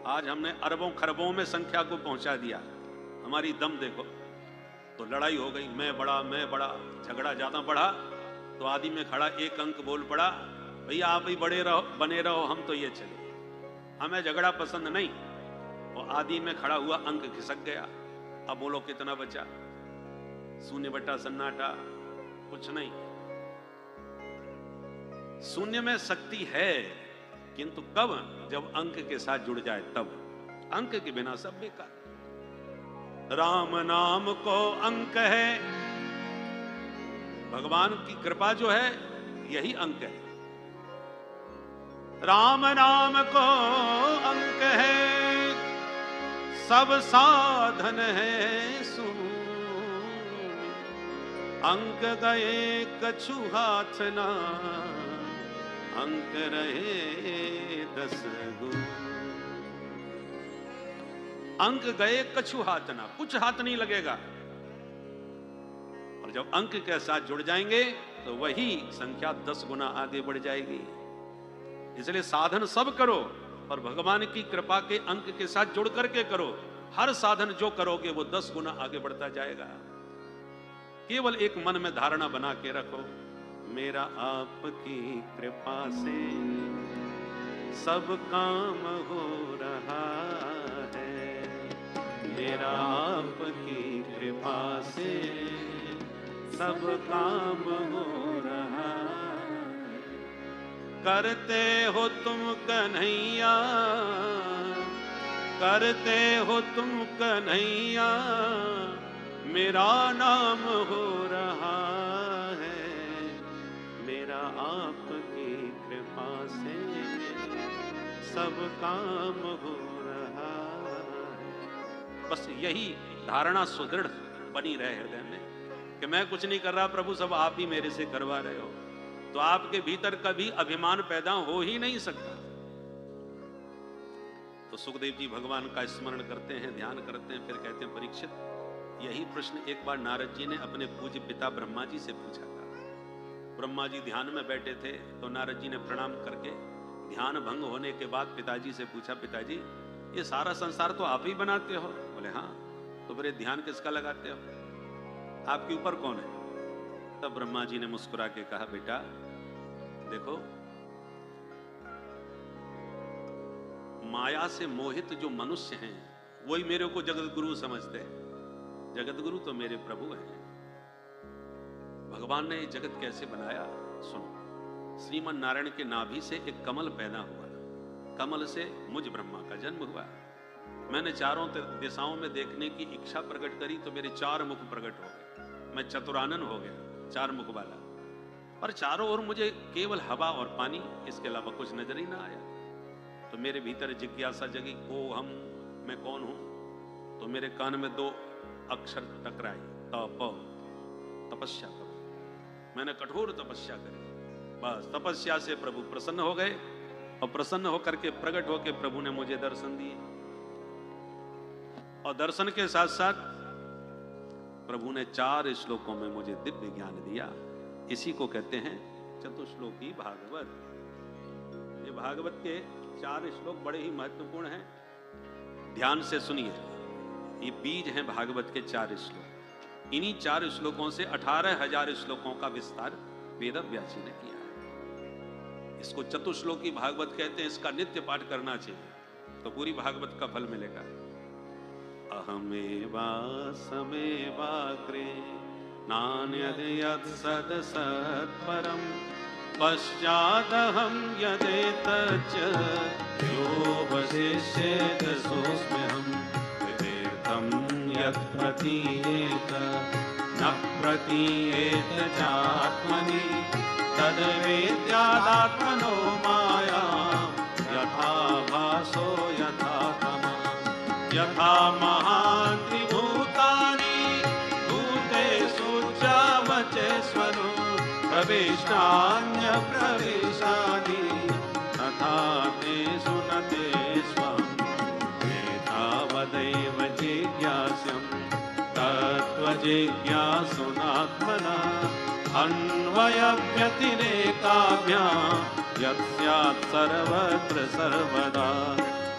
आज हमने अरबों खरबों में संख्या को पहुंचा दिया, हमारी दम देखो। तो लड़ाई हो गई, मैं बड़ा, झगड़ा ज्यादा बढ़ा, तो आदि में खड़ा एक अंक बोल पड़ा, भैया आप ही बने रहो, हम तो ये चले, हमें झगड़ा पसंद नहीं। और आदि में खड़ा हुआ अंक खिसक गया। अब बोलो कितना बचा? शून्य बटा सन्नाटा, कुछ नहीं। शून्य में शक्ति है, किंतु कब? जब अंक के साथ जुड़ जाए तब। अंक के बिना सब बेकार। राम नाम को अंक है, भगवान की कृपा जो है यही अंक है। राम नाम को अंक है, सब साधन है शून्य, अंक गए कछु हाथ ना, अंक रहे 10 गुण। अंक गए कछु हाथ ना, कुछ हाथ नहीं लगेगा। और जब अंक के साथ जुड़ जाएंगे तो वही संख्या 10 गुना आगे बढ़ जाएगी। इसलिए साधन सब करो, पर भगवान की कृपा के अंक के साथ जुड़ करके करो। हर साधन जो करोगे वो 10 गुना आगे बढ़ता जाएगा। केवल एक मन में धारणा बना के रखो, मेरा आपकी कृपा से सब काम हो रहा है, मेरा आपकी कृपा से सब काम हो रहा है। करते हो तुम कन्हैया, करते हो तुम कन्हैया, मेरा नाम हो रहा है, मेरा आपकी कृपा से सब काम हो रहा है। बस यही धारणा सुदृढ़ बनी रहे हृदय में कि मैं कुछ नहीं कर रहा प्रभु, सब आप ही मेरे से करवा रहे हो, तो आपके भीतर कभी अभिमान पैदा हो ही नहीं सकता। तो सुखदेव जी भगवान का स्मरण करते हैं, ध्यान करते हैं, फिर कहते हैं परीक्षित, यही प्रश्न एक बार नारद जी ने अपने पूज्य पिता ब्रह्मा जी से पूछा था। ब्रह्मा जी ध्यान में बैठे थे तो नारद जी ने प्रणाम करके ध्यान भंग होने के बाद पिताजी से पूछा, पिताजी ये सारा संसार तो आप ही बनाते हो? बोले हाँ। तो फिर ध्यान किसका लगाते हो? आपके ऊपर कौन है? तब ब्रह्मा जी ने मुस्कुरा के कहा, बेटा देखो, माया से मोहित जो मनुष्य हैं वही मेरे को जगत गुरु समझते हैं। जगत गुरु तो मेरे प्रभु हैं। भगवान ने ये जगत कैसे बनाया सुनो। श्रीमन नारायण के नाभि से एक कमल पैदा हुआ, कमल से मुझ ब्रह्मा का जन्म हुआ। मैंने चारों दिशाओं में देखने की इच्छा प्रकट करी तो मेरे 4 मुख प्रकट हो गए। मैं चतुरानन हो गया, 4 मुख वाला। और चारों ओर मुझे केवल हवा और पानी, इसके अलावा कुछ नजर ही ना आया। तो मेरे भीतर जिज्ञासा जगी, ओ हम, मैं कौन हूं? तो मेरे कान में 2 अक्षर टकराए, तप, तपस्या करो। मैंने कठोर तपस्या करी, बस तपस्या से प्रभु प्रसन्न हो गए और प्रसन्न होकर के प्रकट होकर प्रभु ने मुझे दर्शन दिए। और दर्शन के साथ साथ प्रभु ने 4 श्लोकों में मुझे दिव्य ज्ञान दिया। इसी को कहते हैं चतुश्लोकी भागवत। ये भागवत के 4 श्लोक बड़े ही महत्वपूर्ण हैं, ध्यान से सुनिए। ये बीज हैं भागवत के 4 श्लोक। इन्हीं 4 श्लोकों से 18,000 श्लोकों का विस्तार वेद व्यासी ने किया है। इसको चतुश्लोकी भागवत कहते हैं। इसका नित्य पाठ करना चाहिए तो पूरी भागवत का फल मिलेगा। अहमेवा समेवाग्रे नान्यद् यत् सत् सत्परं पश्चादहं यदेतच्च योऽवशिष्येत सोऽस्म्यहम् तीर्थं यत् प्रतीयेत न प्रतीयेत चात्मनि तद्वेद्यादात्मनो मायां यथा भासो यथा तमः यथा महान्ति भूतानि भूतेषु चावचेष्वनु प्रविष्टान्य प्रविशानि तथा तेषु न तेष्वम् एतावदैव जिज्ञास्यं तत्त्वजिज्ञासुनात्मना अन्वयव्यतिरेकाभ्यां यत् स्यात् सर्वत्र सर्वदा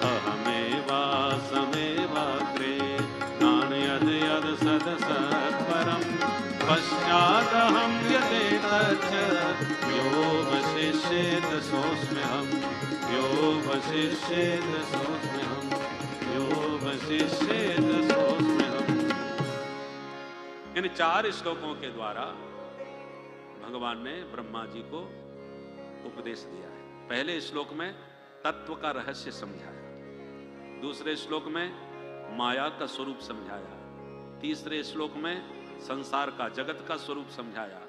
अहमेवासमेवाग्रे नान्यद् यद् सत् सत्परं पश्चादहं यदेतच्च योऽवशिष्येत सोऽस्म्यहम् योऽवशिष्येत सोऽस्म्यहम् योऽवशिष्येत सोऽस्म्यहम्। इन 4 श्लोकों के द्वारा भगवान ने ब्रह्मा जी को उपदेश दिया है। पहले श्लोक में तत्व का रहस्य समझाया, दूसरे श्लोक में माया का स्वरूप समझाया, तीसरे श्लोक में संसार का, जगत का स्वरूप समझाया,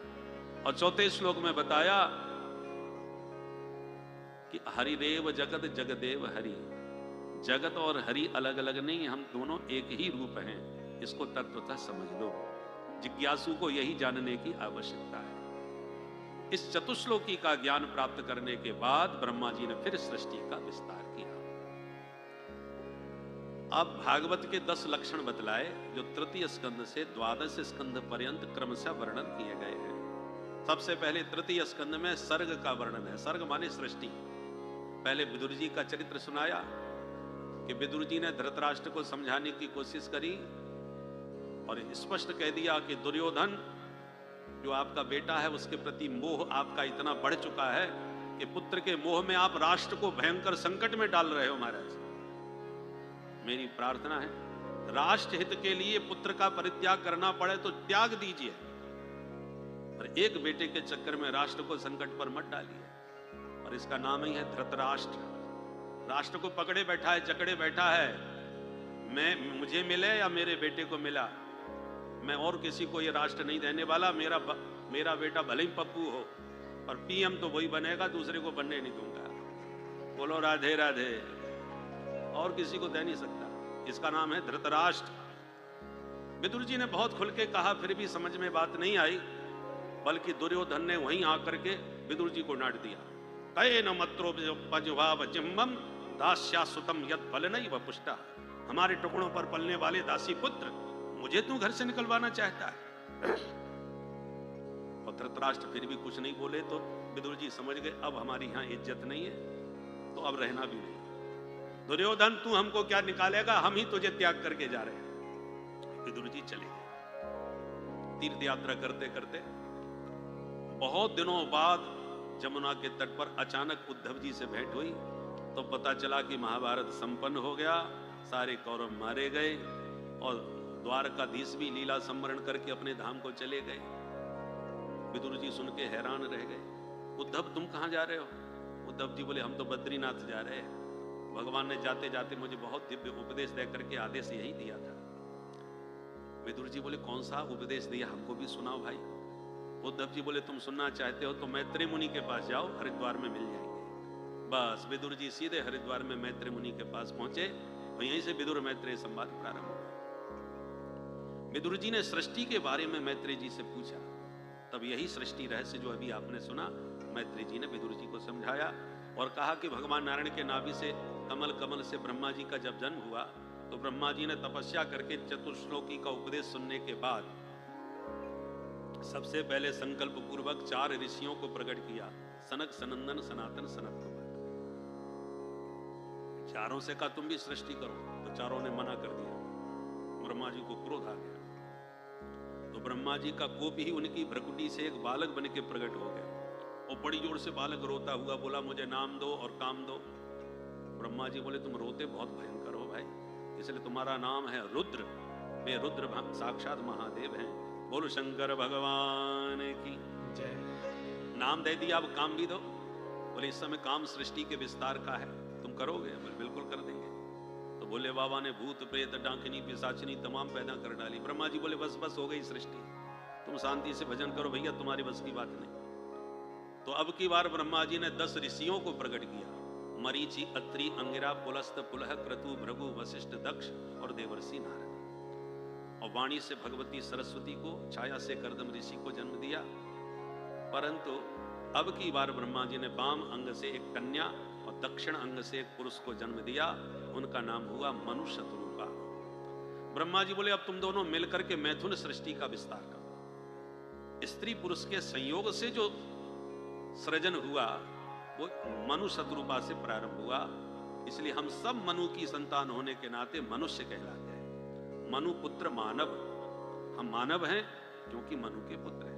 और चौथे श्लोक में बताया कि हरिदेव जगत जगदेव हरि। जगत और हरि अलग अलग नहीं, हम दोनों एक ही रूप हैं। इसको तत्वतः समझ लो। जिज्ञासु को यही जानने की आवश्यकता है। इस चतुश्लोकी का ज्ञान प्राप्त करने के बाद ब्रह्मा जी ने फिर सृष्टि का विस्तार किया। अब भागवत के 10 लक्षण बतलाए जो तृतीय स्कंद से 12 स्कंद पर्यंत क्रमशः वर्णन किए गए हैं। सबसे पहले तृतीय स्कंद में सर्ग का वर्णन है। सर्ग माने सृष्टि। पहले विदुर जी का चरित्र सुनाया कि विदुर जी ने धृतराष्ट्र को समझाने की कोशिश करी और स्पष्ट कह दिया कि दुर्योधन जो आपका बेटा है उसके प्रति मोह आपका इतना बढ़ चुका है कि पुत्र के मोह में आप राष्ट्र को भयंकर संकट में डाल रहे हो महाराज। मेरी प्रार्थना है राष्ट्र हित के लिए पुत्र का परित्याग करना पड़े तो त्याग दीजिए, पर एक बेटे के चक्कर में राष्ट्र को संकट पर मत डालिए। और इसका नाम ही है धृतराष्ट्र। राष्ट्र को पकड़े बैठा है, जकड़े बैठा है, मुझे मिले या मेरे बेटे को मिला, मैं और किसी को ये राष्ट्र नहीं देने वाला। मेरा बेटा भले ही पप्पू हो पर पीएम तो वही बनेगा, दूसरे को बनने नहीं दूंगा। बोलो राधे राधे। और किसी को दे नहीं सकता। इसका नाम है धृतराष्ट्र। विदुर जी ने बहुत खुल के कहा, फिर भी समझ में बात नहीं आई, बल्कि दुर्योधन ने वहीं आकर के विदुर जी को डांट दिया। कये न मत्रो पजुभाव जिम्मम दास्यासुतम यद फल नहीं वह पुष्टा। हमारे टुकड़ों पर पलने वाले दासी पुत्र मुझे तू घर से निकलवाना चाहता है। और धृतराष्ट्र फिर भी कुछ नहीं बोले, तो विदुर जी समझ गए अब हमारी यहां इज्जत नहीं है, तो अब रहना भी नहीं। दुर्योधन तू हमको क्या निकालेगा, हम ही तुझे त्याग करके जा रहे हैं। विदुर जी चले गए। तीर्थ यात्रा करते करते बहुत दिनों बाद जमुना के तट पर अचानक उद्धव जी से भेंट हुई, तो पता चला कि महाभारत संपन्न हो गया, सारे कौरव मारे गए और द्वारकाधीश भी लीला संवरण करके अपने धाम को चले गए। विदुर जी सुन के हैरान रह गए। उद्धव तुम कहां जा रहे हो? उद्धव जी बोले हम तो बद्रीनाथ जा रहे हैं। भगवान ने जाते जाते मुझे बहुत दिव्य उपदेश दे करके आदेश यही दिया था। विदुर जी बोले कौन सा उपदेश दिया, हमको भी सुनाओ भाई। उद्धव जी बोले तुम सुनना चाहते हो तो मैत्री मुनि के पास जाओ, हरिद्वार में मिल जाएंगे। बस विदुर जी सीधे हरिद्वार में मैत्री मुनि के पास पहुंचे और यहीं से विदुर मैत्री संवाद प्रारंभ हुआ। विदुर जी ने सृष्टि के बारे में मैत्री जी से पूछा, तब यही सृष्टि रहस्य जो अभी आपने सुना मैत्री जी ने विदुर जी को समझाया और कहा कि भगवान नारायण के नाभि से कमल से ब्रह्मा जी का जब जन्म हुआ तो ब्रह्मा जी ने तपस्या करके चतुश्लोकी का उपदेश सुनने के बाद सबसे पहले संकल्प पूर्वक 4 ऋषियों को प्रकट किया, सनक, सनंदन, सनातन, सनत कुमार। चारों से कहा तुम भी सृष्टि करो, तो चारों ने मना कर दिया। ब्रह्मा जी को क्रोध आ गया, तो ब्रह्मा जी का कोप ही उनकी भ्रकुटी से एक बालक बन के प्रकट हो गया और बड़ी जोर से बालक रोता हुआ बोला मुझे नाम दो और काम दो। ब्रह्मा जी बोले तुम रोते बहुत भयंकर हो भाई, इसलिए तुम्हारा नाम है रुद्र। वे रुद्र साक्षात महादेव हैं। बोलो शंकर भगवान की जय। नाम दे दिया, अब काम भी दो। बोले इस समय काम सृष्टि के विस्तार का है, तुम करोगे? बोले बिल्कुल कर देंगे। तो बोले बाबा ने भूत प्रेत डांकनी पिशाचिनी तमाम पैदा कर डाली। ब्रह्मा जी बोले बस हो गई सृष्टि, तुम शांति से भजन करो भैया, तुम्हारी बस की बात नहीं। तो अब की बार ब्रह्मा जी ने 10 ऋषियों को प्रकट किया, मरीचि, अत्रि, अंगिरा, पुलस्त, पुलह, क्रतु, भृगु, वशिष्ठ, दक्ष और देवर्षि नारद। और वाणी से भगवती सरस्वती को, छाया से कर्दम ऋषि को जन्म दिया। परंतु अब की बार ब्रह्मा जी ने वाम अंग से एक कन्या और दक्षिण अंग से एक पुरुष को जन्म दिया, उनका नाम हुआ मनु शतरूपा। ब्रह्मा जी बोले अब तुम दोनों मिलकर के मैथुन सृष्टि का विस्तार करो। स्त्री पुरुष के संयोग से जो सृजन हुआ वो मनु शतरूपा से प्रारंभ हुआ, इसलिए हम सब मनु की संतान होने के नाते मनुष्य कहलाते हैं। मनु पुत्र मानव, हम मानव हैं क्योंकि मनु के पुत्र हैं।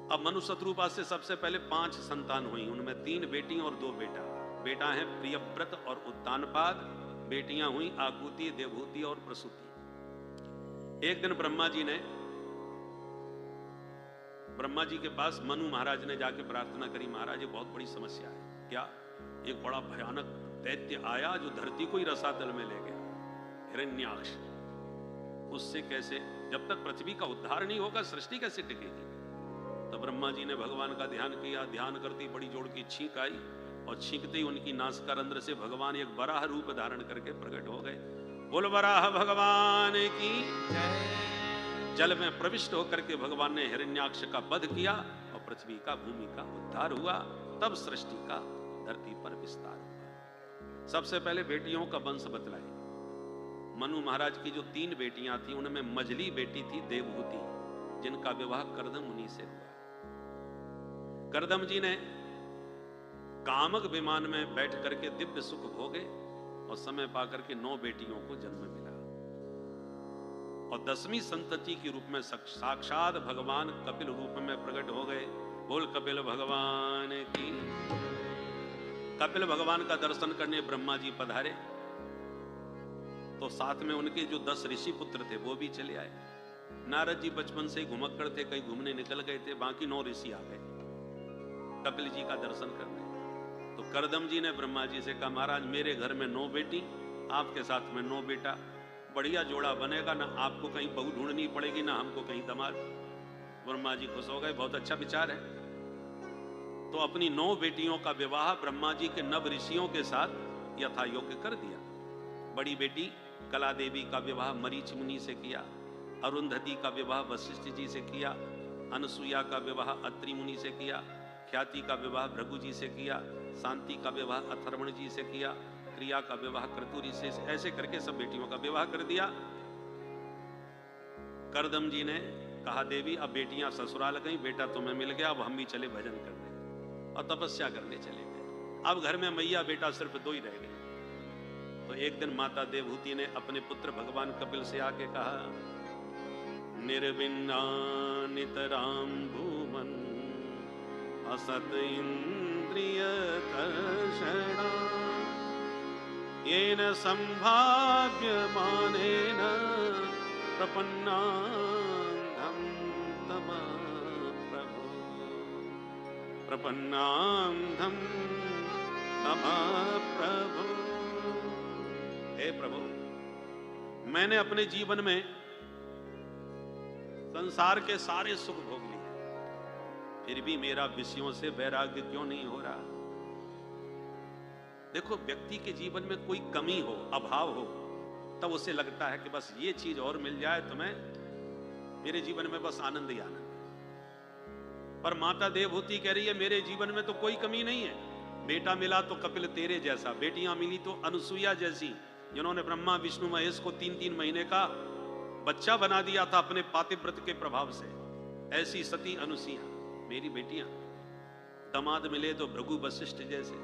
अब मनु शतरूपा से सबसे पहले 5 संतान हुई, उनमें 3 बेटी और 2 बेटा। बेटा है प्रियव्रत और उत्तानपाद, बेटियां हुई आकुति, देवहूति और प्रसूति। एक दिन ब्रह्मा जी के पास मनु महाराज ने जाके प्रार्थना करी, महाराज ये बहुत बड़ी समस्या है। क्या? एक बड़ा भयानक दैत्य आया जो धरती को ही रसातल में ले गया, हिरण्याक्ष। उससे कैसे, जब तक पृथ्वी का उद्धार नहीं होगा सृष्टि कैसे टिकेगी? तो ब्रह्मा जी ने भगवान का ध्यान किया, ध्यान करती बड़ी जोर की छींक आई और छींकते ही उनकी नासिका रंध्र से भगवान एक वराह रूप धारण करके प्रकट हो गए। बोल वराह भगवान की जय। जल में प्रविष्ट होकर के भगवान ने हिरण्याक्ष का वध किया और पृथ्वी का, भूमि का उद्धार हुआ। तब सृष्टि का धरती पर विस्तार हुआ। सबसे पहले बेटियों का वंश बतलाए। मनु महाराज की जो 3 बेटियां थी उनमें मझली बेटी थी देवहूति, जिनका विवाह कर्दम मुनि से हुआ। कर्दम जी ने कामक विमान में बैठ करके दिव्य सुख भोगे और समय पाकर के 9 बेटियों को जन्म मिला और 10वीं संतति के रूप में साक्षात भगवान कपिल रूप में प्रकट हो गए। बोल कपिल भगवान की। कपिल भगवान का दर्शन करने ब्रह्मा जी पधारे तो साथ में उनके जो 10 ऋषि पुत्र थे वो भी चले आए। नारद जी बचपन से घुमक्कड़ थे, कहीं घूमने निकल गए थे, बाकी 9 ऋषि आ गए कपिल जी का दर्शन करने। तो कर्दम जी ने ब्रह्मा जी से कहा महाराज मेरे घर में 9 बेटी, आपके साथ में 9 बेटा, बढ़िया जोड़ा बनेगा, ना आपको कहीं बहू ढूंढनी पड़ेगी ना हमको कहीं दामाद। ब्रह्मा जी खुश हो गए, बहुत अच्छा विचार है। तो अपनी 9 बेटियों का विवाह ब्रह्मा जी के नव ऋषियों के साथ यथा योग्य कर दिया। बड़ी बेटी कला देवी का विवाह मरीच मुनि से किया, अरुंधति का विवाह वशिष्ठ जी से किया, अनसुया का विवाह अत्रि मुनि से किया, ख्याति का विवाह भृगु जी से किया, शांति का विवाह अथर्वण जी से किया, क्रिया का विवाह क्रतुरी से, ऐसे करके सब बेटियों का विवाह कर दिया। करदम जी ने कहा देवी अब बेटियां ससुराल गई, बेटा तुम्हें मिल गया, अब हम भी चले भजन करने, और तपस्या करने चले गए। अब घर में मैया बेटा सिर्फ 2 ही रह गए। तो एक दिन माता देवहूति ने अपने पुत्र भगवान कपिल से आके कहा, निर्विन्ना नितराम भूमन असत इंद्रिय कर्षणा येन संभाव्यमानेन प्रपन्नांधं तम प्रभु, प्रपन्नांधं तम प्रभु। हे प्रभु, मैंने अपने जीवन में संसार के सारे सुख भोग लिए, फिर भी मेरा विषयों से वैराग्य क्यों नहीं हो रहा? देखो, व्यक्ति के जीवन में कोई कमी हो, अभाव हो, तब उसे लगता है कि बस ये चीज और मिल जाए तो मैं, मेरे जीवन में बस आनंद ही आनंद है। पर माता देवहूति कह रही है मेरे जीवन में तो कोई कमी नहीं है। बेटा मिला तो कपिल तेरे जैसा, बेटियां मिली तो अनुसुईया जैसी, जिन्होंने ब्रह्मा विष्णु महेश को 3-3 महीने का बच्चा बना दिया था अपने पातिव्रत के प्रभाव से, ऐसी सती अनुसुईया मेरी बेटियां। दामाद मिले तो भृगु वशिष्ठ जैसे,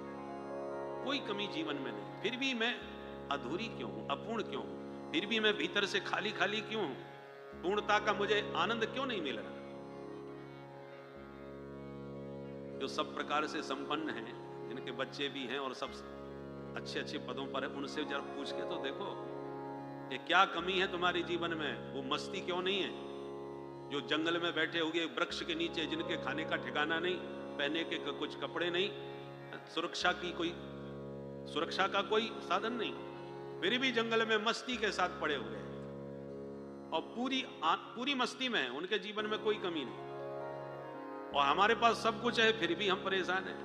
कोई कमी जीवन में नहीं, फिर भी मैं अधूरी क्यों हूं, अपूर्ण क्यों हूं, फिर भी मैं भीतर से खाली खाली क्यों हूं, पूर्णता का मुझे आनंद क्यों नहीं मिल रहा? जो सब प्रकार से संपन्न हैं, जिनके बच्चे भी हैं और सब अच्छे अच्छे पदों पर है, उनसे जरा पूछ के तो देखो कि क्या कमी है तुम्हारे जीवन में? वो मस्ती क्यों नहीं है? जो जंगल में बैठे हुए वृक्ष के नीचे, जिनके खाने का ठिकाना नहीं, पहने के कुछ कपड़े नहीं, सुरक्षा का कोई साधन नहीं, फिर भी जंगल में मस्ती के साथ पड़े हुए हैं और पूरी मस्ती में है, उनके जीवन में कोई कमी नहीं। और हमारे पास सब कुछ है, फिर भी हम परेशान हैं।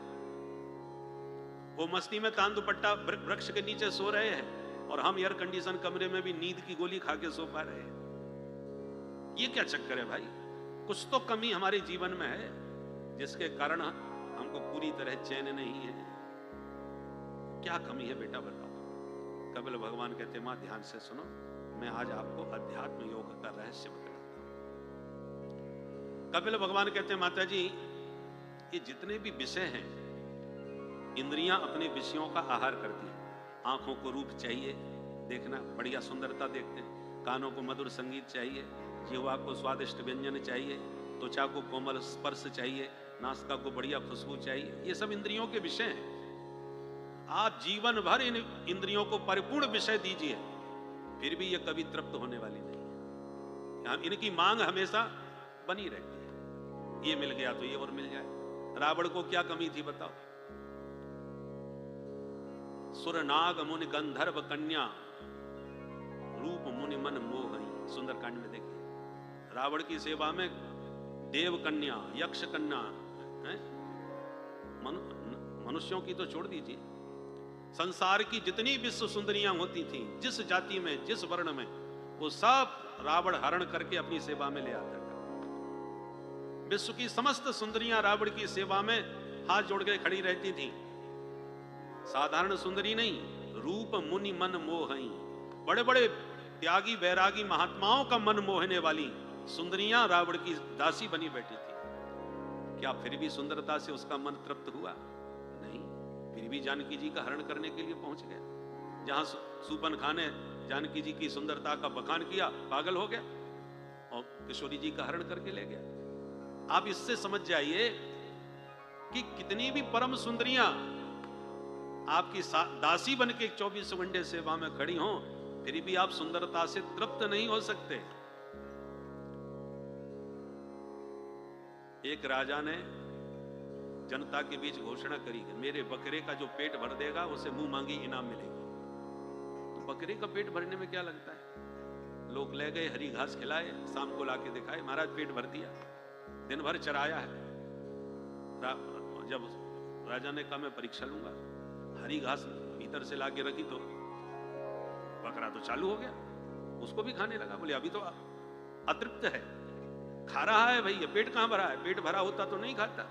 वो मस्ती में तान दुपट्टा वृक्ष के नीचे सो रहे हैं और हम एयर कंडीशन कमरे में भी नींद की गोली खा के सो पा रहे हैं। ये क्या चक्कर है भाई? कुछ तो कमी हमारे जीवन में है, जिसके कारण हमको पूरी तरह चैन नहीं है। क्या कमी है बेटा बताओ? कपिल भगवान कहते मां ध्यान से सुनो, मैं आज आपको अध्यात्म योग का रहस्य बताता हूं। कपिल भगवान कहते माता जी, ये जितने भी विषय हैं, इंद्रियां अपने विषयों का आहार करती हैं। आंखों को रूप चाहिए देखना, बढ़िया सुंदरता देखते हैं, कानों को मधुर संगीत चाहिए, जिह्वा को स्वादिष्ट व्यंजन चाहिए, त्वचा को कोमल स्पर्श चाहिए, नासिका को बढ़िया खुशबू चाहिए। ये सब इंद्रियों के विषय हैं। आप जीवन भर इन इंद्रियों को परिपूर्ण विषय दीजिए, फिर भी ये कभी तृप्त होने वाली नहीं है। इनकी मांग हमेशा बनी रहती है, ये मिल गया तो ये और मिल जाए। रावण को क्या कमी थी बताओ? सुर नाग मुनि गंधर्व कन्या रूप मुनि मन मोहई, सुंदरकांड में देखिए। रावण की सेवा में देव कन्या, यक्ष कन्या, मनुष्यों की तो छोड़ दीजिए, संसार की जितनी विश्व सुंदरियां होती थी, जिस जाति में, जिस वर्ण में, वो सब रावण हरण करके अपनी सेवा में ले आता था। विश्व की समस्त सुंदरियां रावण की सेवा में हाथ जोड़ के खड़ी रहती थी। साधारण सुंदरी नहीं, रूप मुनि मन मोहई, बड़े बड़े त्यागी वैरागी महात्माओं का मन मोहने वाली सुंदरियां रावण की दासी बनी बैठी थी। क्या फिर भी सुंदरता से उसका मन तृप्त हुआ? नहीं, फिर भी जानकी जी का हरण करने के लिए पहुंच गया। जहां सूपन खान ने जानकी जी की सुंदरता का बखान किया, पागल हो गया और किशोरी जी का हरण करके ले गया। आप इससे समझ जाइए कि कितनी भी परम सुंदरियां आपकी दासी बन के 24 घंटे सेवा में खड़ी हों, फिर भी आप सुंदरता से तृप्त नहीं हो सकते। एक राजा ने जनता के बीच घोषणा करी कि मेरे बकरे का जो पेट भर देगा उसे मुंह मांगी इनाम मिलेगा। तो बकरे का पेट भरने में क्या लगता है? लोग ले गए, हरी घास खिलाए, शाम को लाके दिखाए, महाराज पेट भर दिया, दिन भर चराया है, और जब राजा ने कहा मैं परीक्षा लूंगा, हरी घास भीतर से लाके रखी तो बकरा तो चालू हो गया, उसको भी खाने लगा। बोले अभी तो अतृप्त है, खा रहा है भैया, पेट कहां भरा है? पेट भरा होता तो नहीं खाता।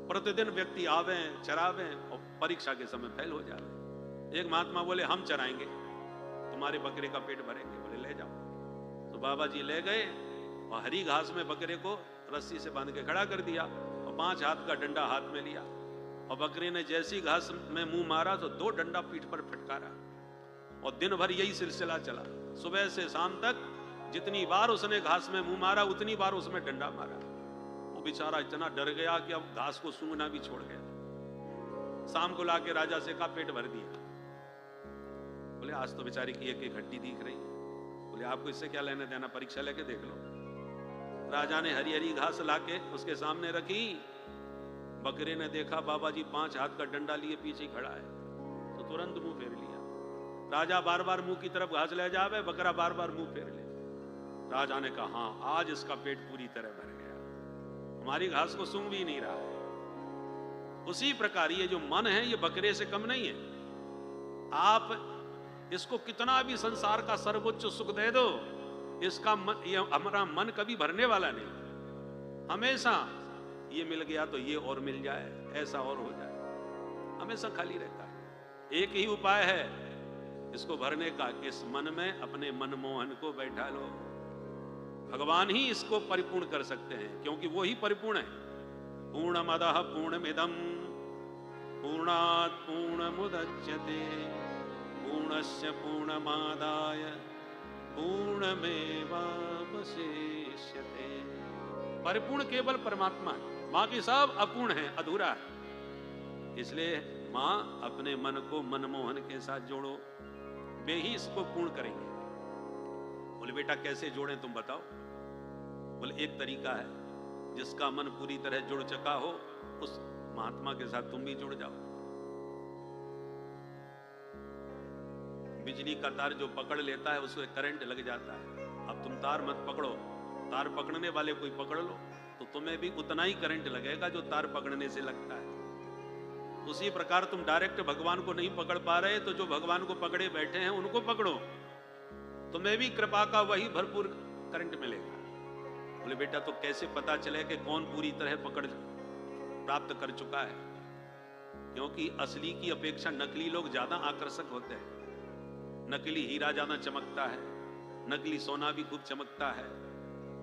प्रतिदिन व्यक्ति आवे चरावे और परीक्षा के समय फेल हो जावे। एक महात्मा बोले हम चराएंगे, तुम्हारे बकरे का पेट भरेंगे। बोले ले जाओ। तो बाबा जी ले गए और हरी घास में बकरे को रस्सी से बांध के खड़ा कर दिया और 5 हाथ का डंडा हाथ में लिया और बकरे ने जैसी घास में मुंह मारा तो 2 डंडा पीठ पर फटकारा और दिन भर यही सिलसिला चला। सुबह से शाम तक जितनी बार उसने घास में मुंह मारा उतनी बार उसमें डंडा मारा। वो बेचारा इतना डर गया कि अब घास को सूंघना भी छोड़ गया। शाम को लाके राजा से कहा पेट भर दिया। बोले आज तो बेचारी की एक हड्डी दिख रही। बोले आपको इससे क्या लेने देना, परीक्षा लेके देख लो। राजा ने हरी हरी घास लाके उसके सामने रखी। बकरे ने देखा बाबा जी 5 हाथ का डंडा लिए पीछे खड़ा है तो तुरंत मुंह फेर लिया। राजा बार बार मुंह की तरफ घास ले जावे, बकरा बार बार मुंह फेर ले। राजा ने कहा हाँ आज इसका पेट पूरी तरह भर गया, हमारी घास को सूंघ भी नहीं रहा है। उसी प्रकार ये जो मन है ये बकरे से कम नहीं है। आप इसको कितना भी संसार का सर्वोच्च सुख दे दो, इसका मन, ये हमारा मन कभी भरने वाला नहीं। हमेशा ये मिल गया तो ये और मिल जाए, ऐसा और हो जाए, हमेशा खाली रहता है। एक ही उपाय है इसको भरने का, इस मन में अपने मनमोहन को बैठा लो। भगवान ही इसको परिपूर्ण कर सकते हैं, क्योंकि वो ही परिपूर्ण है। पूर्णमदः पूर्णमिदं पूर्णात् पूर्णमुदच्यते पूर्णस्य पूर्णमादाय पूर्णमेवावशिष्यते। परिपूर्ण केवल परमात्मा है, बाकी सब अपूर्ण है, अधूरा है। इसलिए मां अपने मन को मनमोहन के साथ जोड़ो, वे ही इसको पूर्ण करेंगे। बोले बेटा कैसे जोड़ें तुम बताओ। बोले एक तरीका है, जिसका मन पूरी तरह जुड़ चुका हो उस महात्मा के साथ तुम भी जुड़ जाओ। बिजली का तार जो पकड़ लेता है उसमें करंट लग जाता है। अब तुम तार मत पकड़ो, तार पकड़ने वाले कोई पकड़ लो तो तुम्हें भी उतना ही करंट लगेगा जो तार पकड़ने से लगता है। उसी प्रकार तुम डायरेक्ट भगवान को नहीं पकड़ पा रहे तो जो भगवान को पकड़े बैठे हैं उनको पकड़ो, तुम्हें भी कृपा का वही भरपूर करंट मिलेगा। बोले बेटा तो कैसे पता चले कि कौन पूरी तरह पकड़ प्राप्त कर चुका है? क्योंकि असली की अपेक्षा नकली लोग ज्यादा आकर्षक होते हैं। नकली हीरा ज्यादा चमकता है, नकली सोना भी खूब चमकता है,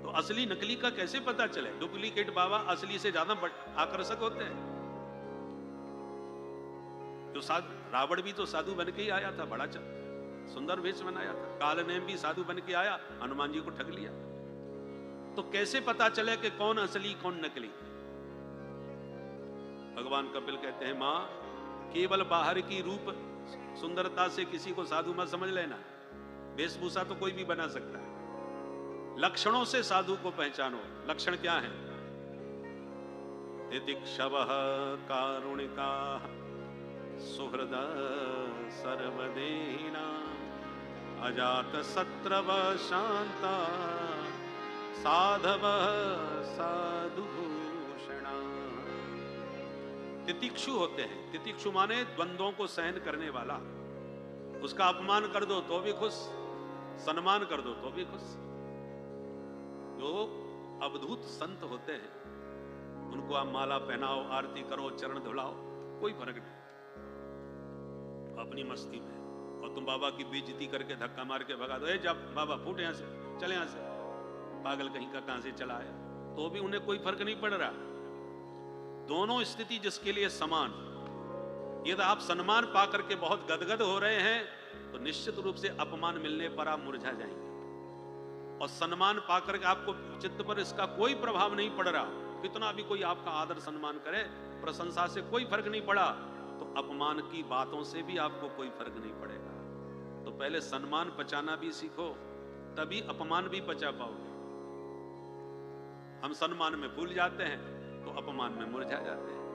तो असली नकली का कैसे पता चले? डुप्लीकेट बाबा असली से ज्यादा आकर्षक होते हैं। जो रावण भी तो साधु बन के ही आया था, बड़ा सुंदर वेश बनाया था। कालनेम भी साधु बन के आया, हनुमान जी को ठग लिया। तो कैसे पता चले कि कौन असली कौन नकली? भगवान कपिल कहते हैं मां केवल बाहर की रूप सुंदरता से किसी को साधु मत समझ लेना। वेशभूषा तो कोई भी बना सकता है, लक्षणों से साधु को पहचानो। लक्षण क्या है? तितिक्षवः कारुणिकाः सुहृदः सर्वदेहिनां अजातशत्रवः शान्ताः साधवः साधुभूषणाः। तितिक्षु होते हैं। तितिक्षु माने द्वंद्वों को सहन करने वाला। उसका अपमान कर दो तो भी खुश, सम्मान कर दो तो भी खुश। जो अवधूत संत होते हैं उनको आप माला पहनाओ, आरती करो, चरण धुलाओ, कोई फर्क नहीं, अपनी मस्ती में। और तुम बाबा की बेइज्जती करके धक्का मार के भगा दो, जब बाबा फूट यहां से, चले यहां से, पागल कहीं का कहां से चला आया, तो भी उन्हें कोई फर्क नहीं पड़ रहा। दोनों स्थिति जिसके लिए समान। यदि आप सम्मान पा करके बहुत गदगद हो रहे हैं तो निश्चित रूप से अपमान मिलने पर आप मुरझा जाएंगे। और सम्मान पाकर के आपको चित्त पर इसका कोई प्रभाव नहीं पड़ रहा, कितना भी कोई आपका आदर सम्मान करे, प्रशंसा से कोई फर्क नहीं पड़ा, तो अपमान की बातों से भी आपको कोई फर्क नहीं पड़ेगा। तो पहले सम्मान पचाना भी सीखो, तभी अपमान भी पचा पाओगे। हम सम्मान में भूल जाते हैं तो अपमान में मुरझा जाते हैं।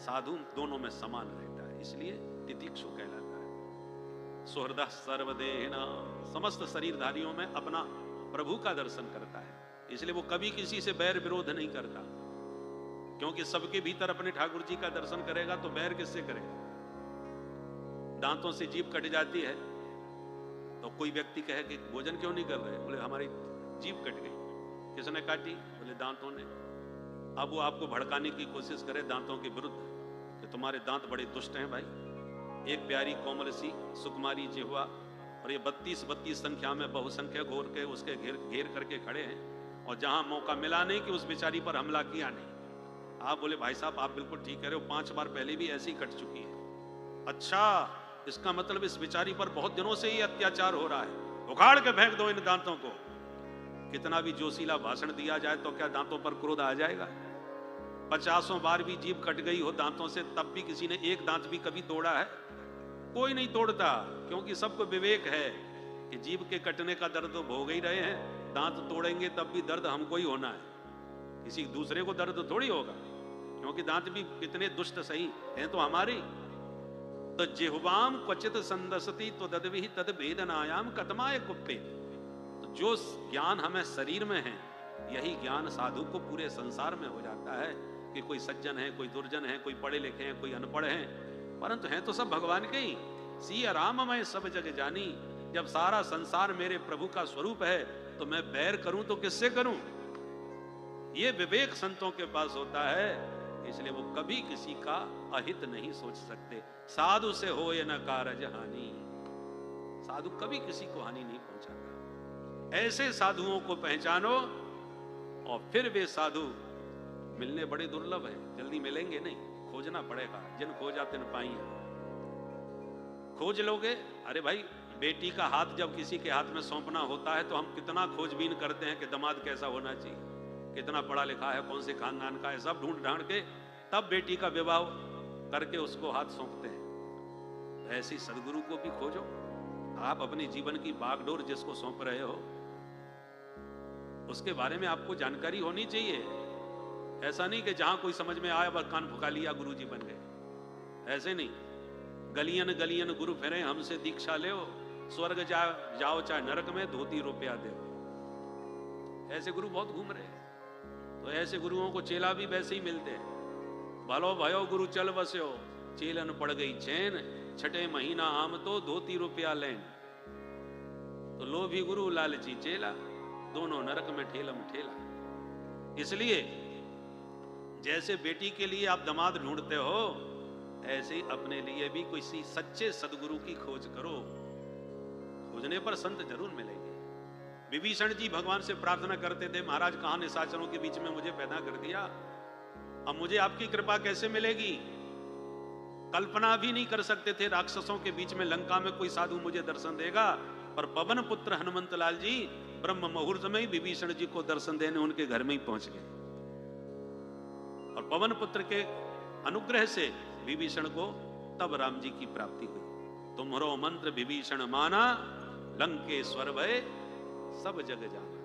साधु दोनों में समान रहता है, इसलिए तितिक्षु कहलाता है। सुहृदः सर्वदेहिनां, समस्त शरीरधारियों में अपना प्रभु का दर्शन करता है, इसलिए वो कभी किसी से बैर विरोध नहीं करता। क्योंकि सबके भीतर अपने ठाकुर जी का दर्शन करेगा तो बैर किससे करेगा? दांतों से जीभ कट जाती है तो कोई व्यक्ति कहे कि भोजन क्यों नहीं कर रहे, बोले हमारी जीभ कट गई। किसने काटी? बोले दांतों ने। अब वो आपको भड़काने की कोशिश करे दांतों के विरुद्ध कि तुम्हारे दांत बड़े दुष्ट हैं भाई। एक प्यारी कोमल सी सुकुमारी जिह्वा और ये 32 संख्या में बहुसंख्यक घोर के उसके घेर करके खड़े हैं, और जहां मौका मिला नहीं कि उस बेचारी पर हमला किया नहीं। आप बोले भाई साहब आप बिल्कुल ठीक कह रहे हो, 5 बार पहले भी ऐसी कट चुकी है। अच्छा, इसका मतलब इस बेचारी पर बहुत दिनों से ही अत्याचार हो रहा है, उखाड़ के फेंक दो इन दांतों को। कितना भी जोशीला भाषण दिया जाए तो क्या दांतों पर क्रोध आ जाएगा? 50 बार भी जीभ कट गई हो दांतों से, तब भी किसी ने एक दांत भी कभी तोड़ा है? कोई नहीं तोड़ता, क्योंकि सबको विवेक है कि जीभ के कटने का दर्द तो भोग ही रहे हैं, दांत तोड़ेंगे तब भी दर्द हमको ही होना है, किसी दूसरे को दर्द थोड़ी होगा, क्योंकि दांत भी कितने दुष्ट सही हैं तो हमारे। तो जिह्वाम क्वचित संदसती तो ददविहि तद वेदनायाम कतमाय कुप्पे। तो जो ज्ञान हमें शरीर में है, यही ज्ञान साधु को पूरे संसार में हो जाता है कि कोई सज्जन है, कोई दुर्जन है, कोई पढ़े लिखे हैं, कोई अनपढ़ हैं, परंतु हैं तो सब भगवान के ही। सिया राम मैं सब जग जानी। जब सारा संसार मेरे प्रभु का स्वरूप है तो मैं बैर करूं तो किससे करूं? ये विवेक संतों के पास होता है, इसलिए वो कभी किसी का अहित नहीं सोच सकते। साधु से हो ये न कारज हानि, साधु कभी किसी को हानि नहीं पहुंचाता। ऐसे साधुओं को पहचानो, और फिर वे साधु मिलने बड़े दुर्लभ हैं, जल्दी मिलेंगे नहीं, खोजना पड़ेगा। जिन खोजा तिन पाई। खोज लोगे? अरे भाई, बेटी का हाथ जब किसी के हाथ में सौंपना होता है तो हम कितना खोजबीन करते हैं कि दामाद कैसा होना चाहिए, कितना पढ़ा लिखा है, कौन से खानदान का है, सब ढूंढ ढांड के तब बेटी का विवाह करके उसको हाथ सौंपते हैं। ऐसी सदगुरु को भी खोजो। आप अपने जीवन की बागडोर जिसको सौंप रहे हो उसके बारे में आपको जानकारी होनी चाहिए। ऐसा नहीं कि जहां कोई समझ में आया बस कान फुका लिया गुरु जी बन गए, ऐसे नहीं। गलियन गलियन गुरु फिरे हमसे दीक्षा ले, स्वर्ग जाओ चाहे नरक में, धोती रुपया दे। ऐसे गुरु बहुत घूम रहे हैं। तो ऐसे गुरुओं को चेला भी वैसे ही मिलते हैं। भलो भयो गुरु चल बस्यो, चेलन पड़ गई चैन, छठे महीना आम तो धोती रुपया लेन। तो लोभी गुरु लालची चेला, दोनों नरक में ठेलम ठेला। इसलिए जैसे बेटी के लिए आप दामाद ढूंढते हो, ऐसे ही अपने लिए भी किसी सच्चे सदगुरु की खोज करो। खोजने पर संत जरूर मिलेंगे। विभीषण जी भगवान से प्रार्थना करते थे, महाराज कहां निशाचरों के बीच में मुझे पैदा कर दिया, अब मुझे आपकी कृपा कैसे मिलेगी? कल्पना भी नहीं कर सकते थे राक्षसों के बीच में लंका में कोई साधु मुझे दर्शन देगा। पर पवन पुत्र हनुमंत लाल जी ब्रह्म मुहूर्त में ही विभीषण जी को दर्शन देने उनके घर में ही पहुंच गए, और पवन पुत्र के अनुग्रह से विभीषण को तब राम जी की प्राप्ति हुई। तुम्हारो मंत्र विभीषण माना, लंकेश्वर भय सब जग जाना।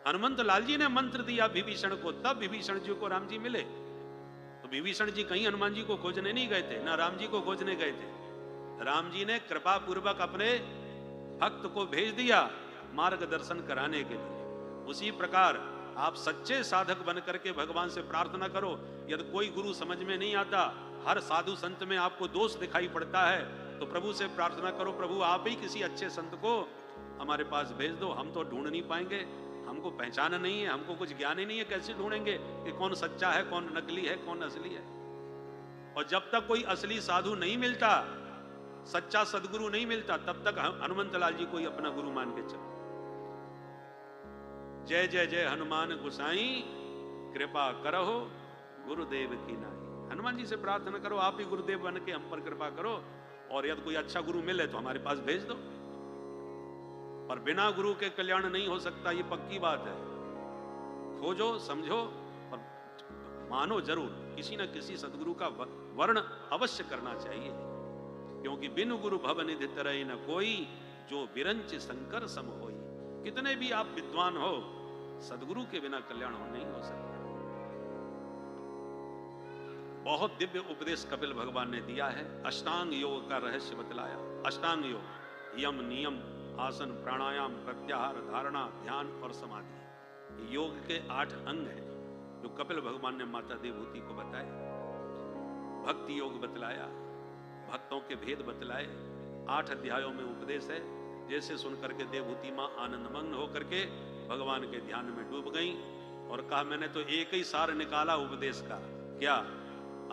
हनुमंत लाल जी ने मंत्र दिया विभीषण को, तब विभीषण जी को राम जी मिले। तो विभीषण जी कहीं हनुमान जी को खोजने नहीं गए थे, ना राम जी को खोजने गए थे। राम जी ने कृपा पूर्वक अपने भक्त को भेज दिया मार्गदर्शन कराने के लिए। उसी प्रकार आप सच्चे साधक बन करके भगवान से प्रार्थना करो। यदि कोई गुरु समझ में नहीं आता, हर साधु संत में आपको दोष दिखाई पड़ता है, तो प्रभु से प्रार्थना करो, प्रभु आप ही किसी अच्छे संत को हमारे पास भेज दो। हम तो ढूंढ नहीं पाएंगे, हमको पहचान नहीं है, हमको कुछ ज्ञान ही नहीं है, कैसे ढूंढेंगे कि कौन सच्चा है, कौन नकली है, कौन असली है। और जब तक कोई असली साधु नहीं मिलता, सच्चा सदगुरु नहीं मिलता, तब तक हनुमंत लाल जी को ही अपना गुरु मान के चलो। जय जय जय हनुमान गुसाई, कृपा करहो गुरुदेव की नाई। हनुमान जी से प्रार्थना करो, आप ही गुरुदेव बन के हम पर कृपा करो, और यदि कोई अच्छा गुरु मिले तो हमारे पास भेज दो। पर बिना गुरु के कल्याण नहीं हो सकता, ये पक्की बात है। खोजो, समझो और मानो जरूर। किसी न किसी सदगुरु का वर्ण अवश्य करना चाहिए, क्योंकि बिनु गुरु भव निधि तरई न कोई, जो विरंच शंकर सम होई। कितने भी आप विद्वान हो, सदगुरु के बिना कल्याण नहीं हो सकता। बहुत दिव्य उपदेश कपिल भगवान ने दिया है। अष्टांग योग का रहस्य बतलाया। अष्टांग योग यम, नियम, आसन, प्राणायाम, प्रत्याहार, धारणा, ध्यान और समाधि, योग के 8 अंग हैं। जो कपिल भगवान ने माता देवहूति को बताए। भक्ति योग बतलाया, भक्तों के भेद बतलाए, 8 अध्यायों में उपदेश है। जैसे सुनकर के देवहूति माँ आनंदमग्न होकर के भगवान के ध्यान में डूब गई और कहा, मैंने तो एक ही सार निकाला उपदेश का, क्या?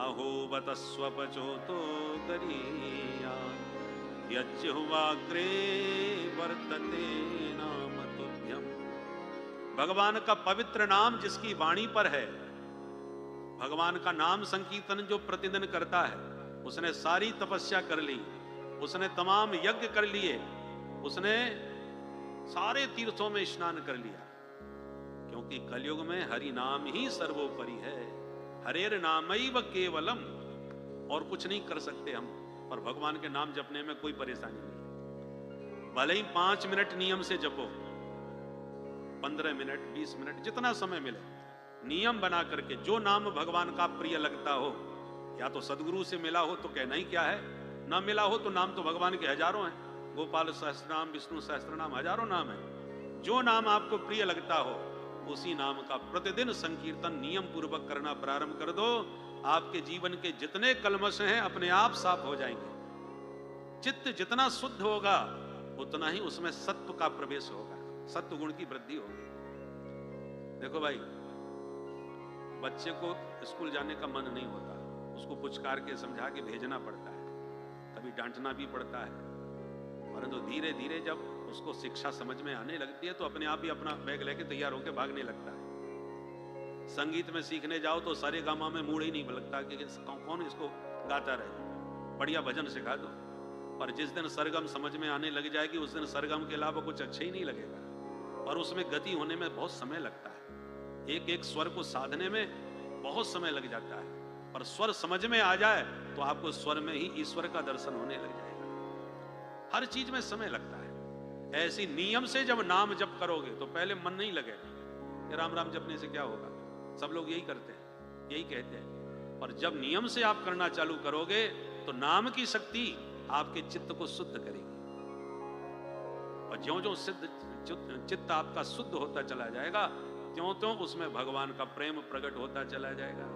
अहो बतस्वपचो तो करिया यज्हुवाग्रे वर्तते नाम तुभ्यम। भगवान का पवित्र नाम जिसकी वाणी पर है, भगवान का नाम संकीर्तन जो प्रतिदिन करता है, उसने सारी तपस्या कर ली, उसने तमाम यज्ञ कर लिए, उसने सारे तीर्थों में स्नान कर लिया, क्योंकि कलयुग में हरि नाम ही सर्वोपरि है। हरेर नामैव केवलम, और कुछ नहीं कर सकते हम, पर भगवान के नाम जपने में कोई परेशानी नहीं। भले ही 5 मिनट नियम से जपो, 15 मिनट, 20 मिनट, जितना समय मिले, नियम बना करके जो नाम भगवान का प्रिय लगता हो, या तो सदगुरु से मिला हो तो कहना ही क्या है, ना मिला हो तो नाम तो भगवान के हजारों हैं, गोपाल सहस्त्रनाम, विष्णु सहस्त्रनाम, हजारों नाम है। जो नाम आपको प्रिय लगता हो उसी नाम का प्रतिदिन संकीर्तन नियम पूर्वक करना प्रारंभ कर दो। आपके जीवन के जितने कलमश हैं अपने आप साफ हो जाएंगे। चित्त जितना शुद्ध होगा उतना ही उसमें सत्व का प्रवेश होगा, सत्व गुण की वृद्धि होगी। देखो भाई, बच्चे को स्कूल जाने का मन नहीं होता, उसको पुचकार के समझा के भेजना पड़ता है, कभी डांटना भी पड़ता है, परंतु धीरे धीरे जब उसको शिक्षा समझ में आने लगती है तो अपने आप ही अपना बैग लेके तैयार होकर भागने लगता है। संगीत में सीखने जाओ तो सारे गामा में मूड ही नहीं लगता कि कौन इसको गाता रहे, बढ़िया भजन सिखा दो। पर जिस दिन सरगम समझ में आने लग जाएगी उस दिन सरगम के अलावा कुछ अच्छा ही नहीं लगेगा, और उसमें गति होने में बहुत समय लगता है। एक एक स्वर को साधने में बहुत समय लग जाता है, पर स्वर समझ में आ जाए तो आपको स्वर में ही ईश्वर का दर्शन होने लग जाएगा। हर चीज में समय लगता है। ऐसी नियम से जब नाम जप करोगे तो पहले मन नहीं लगेगा कि राम राम जपने से क्या होगा, सब लोग यही करते हैं, यही कहते हैं। पर जब नियम से आप करना चालू करोगे तो नाम की शक्ति आपके चित्त को शुद्ध करेगी, और ज्यों ज्यों चित्त आपका शुद्ध होता चला जाएगा त्यों त्यों उसमें भगवान का प्रेम प्रकट होता चला जाएगा।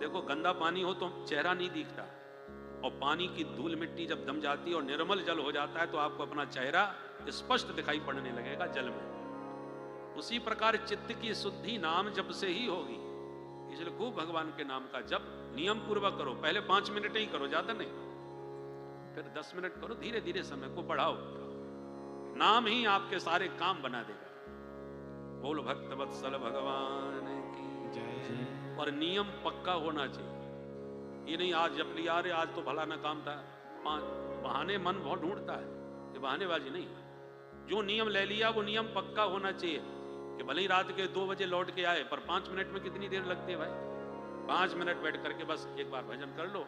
देखो, गंदा पानी हो तो चेहरा नहीं दिखता, और पानी की धूल मिट्टी जब दम जाती है और निर्मल जल हो जाता है तो आपको अपना चेहरा स्पष्ट दिखाई पड़ने लगेगा जल में। उसी प्रकार चित्त की शुद्धि नाम जप से ही होगी। इसलिए खूब भगवान के नाम का जप नियम पूर्वक करो। पहले 5 मिनट ही करो, ज्यादा नहीं, फिर 10 मिनट करो, धीरे धीरे समय को बढ़ाओ। नाम ही आपके सारे काम बना देगा। बोल भक्त वत्सल भगवान की जय। और नियम पक्का होना चाहिए। ये नहीं आज जप लिया, अरे आज तो भला ना काम था, बहाने मन बहुत ढूंढता है, ये बहानेबाजी नहीं। जो नियम ले लिया वो नियम पक्का होना चाहिए कि भले ही रात के 2 बजे लौट के आए, पर 5 मिनट में कितनी देर लगती है भाई? 5 मिनट बैठ करके बस एक बार भजन कर लो,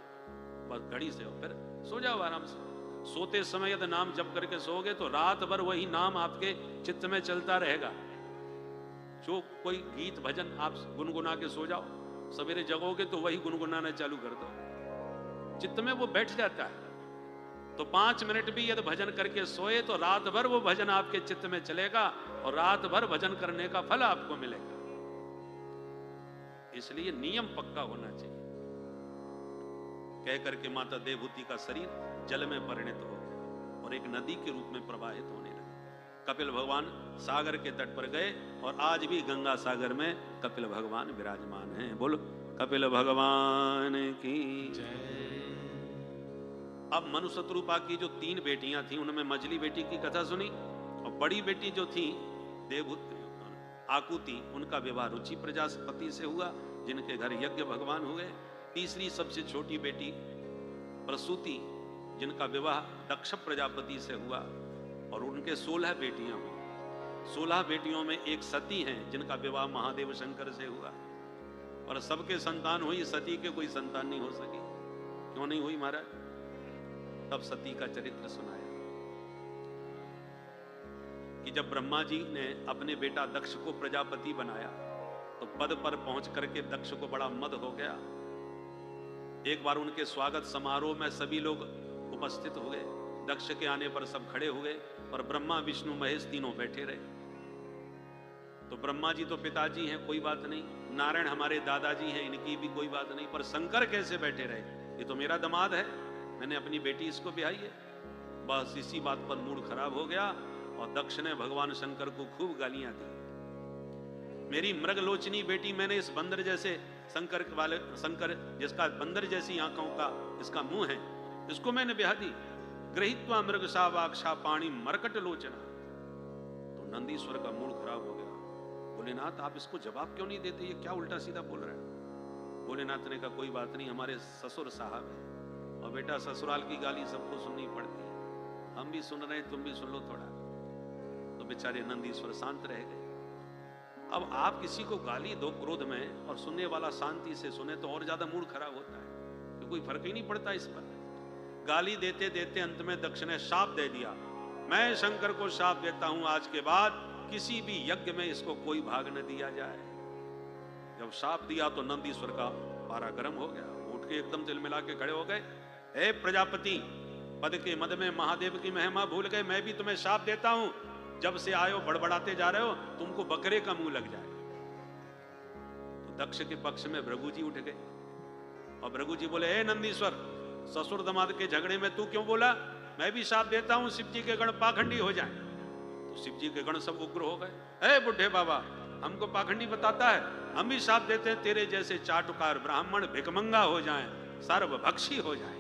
बस घड़ी से, फिर सो जाओ आराम से। सोते समय यदि नाम जप करके सोओगे तो रात भर वही नाम आपके चित्त में चलता रहेगा। जो कोई गीत भजन आप गुनगुना के सो जाओ, सवेरे जगोगे तो वही गुनगुनाना चालू कर दो, चित्त में वो बैठ जाता है। तो 5 मिनट भी यदि भजन करके सोए तो रात भर वो भजन आपके चित्त में चलेगा और रात भर भजन करने का फल आपको मिलेगा। इसलिए नियम पक्का होना चाहिए। कह करके माता देवहूति का शरीर जल में परिणत हो गया और एक नदी के रूप में प्रवाहित होने लगा। कपिल भगवान सागर के तट पर गए और आज भी गंगा सागर में कपिल भगवान विराजमान हैं। बोलो कपिल भगवान की जय। अब मनु शत्रुपा की जो 3 बेटियां थी उनमें मझली बेटी की कथा सुनी, और बड़ी बेटी जो थी देवहूति आकुति, उनका विवाह रुचि प्रजापति से हुआ, जिनके घर यज्ञ भगवान हुए। तीसरी सबसे छोटी बेटी प्रसूति, जिनका विवाह दक्ष प्रजापति से हुआ, और उनके 16 बेटियां हुई। 16 बेटियों में एक सती हैं जिनका विवाह महादेव शंकर से हुआ, और सबके संतान हुई, सती के कोई संतान नहीं हो सकी। क्यों नहीं हुई महाराज? तब सती का चरित्र सुनाया कि जब ब्रह्मा जी ने अपने बेटा दक्ष को प्रजापति बनाया तो पद पर पहुंच करके दक्ष को बड़ा मद हो गया। एक बार उनके स्वागत समारोह में सभी लोग उपस्थित हो गए, दक्ष के आने पर सब खड़े हुए, और ब्रह्मा विष्णु महेश तीनों बैठे रहे। तो ब्रह्मा जी तो पिताजी हैं, कोई बात नहीं, नारायण हमारे दादाजी हैं, इनकी भी कोई बात नहीं, पर शंकर कैसे बैठे रहे? ये तो मेरा दामाद है, मैंने अपनी बेटी इसको ब्याही है। बस इसी बात पर मूड खराब हो गया और दक्ष ने भगवान शंकर को खूब गालियां दी। मेरी मृगलोचनी बेटी, मैंने इस बंदर जैसे शंकर जिसका बंदर जैसी आंखों का इसका मुंह है, इसको मैंने ब्याह दी। गृहीत्वा मृग सावाक्षा पाणी मरकट लोचना। तो नंदीश्वर का मूड खराब हो गया। भोलेनाथ आप इसको जवाब क्यों नहीं देते, ये क्या उल्टा सीधा बोल रहा है? भोलेनाथ ने कहा कोई बात नहीं, हमारे ससुर साहब है और बेटा ससुराल की गाली सबको सुननी पड़ती है, हम भी सुन रहे हैं, तुम भी सुन लो थोड़ा। तो बेचारे नंदीश्वर शांत रह गए। अब आप किसी को गाली दो क्रोध में और सुनने वाला शांति से सुने तो और ज्यादा मूड खराब होता है, तो कोई फर्क ही नहीं पड़ता इस पर। गाली देते देते अंत में दक्ष ने शाप दे दिया, मैं शंकर को शाप देता हूं आज के बाद किसी भी यज्ञ में इसको कोई भाग न दिया जाए। जब शाप दिया तो नंदीश्वर का पारा गर्म हो गया, उठ के एकदम तिलमिला के खड़े हो गए, हे प्रजापति, पद के मद में महादेव की महिमा भूल गए, मैं भी तुम्हें शाप देता हूं, जब से आयो बड़बड़ाते जा रहे हो, तुमको बकरे का मुंह लग जाए। तो दक्ष के पक्ष में भृगु जी उठ गए और भृगु जी बोले, हे नंदीश्वर, ससुर दमाद के झगड़े में तू क्यों बोला? मैं भी शाप देता हूं शिव जी के गण पाखंडी हो जाएं। तो शिव जी के गण सब उग्र हो गए, हे बुढ़े बाबा, हमको पाखंडी बताता है, हम भी शाप देते हैं तेरे जैसे चाटुकार ब्राह्मण भिकमंगा हो जाएं, सर्वभक्षी हो जाएं।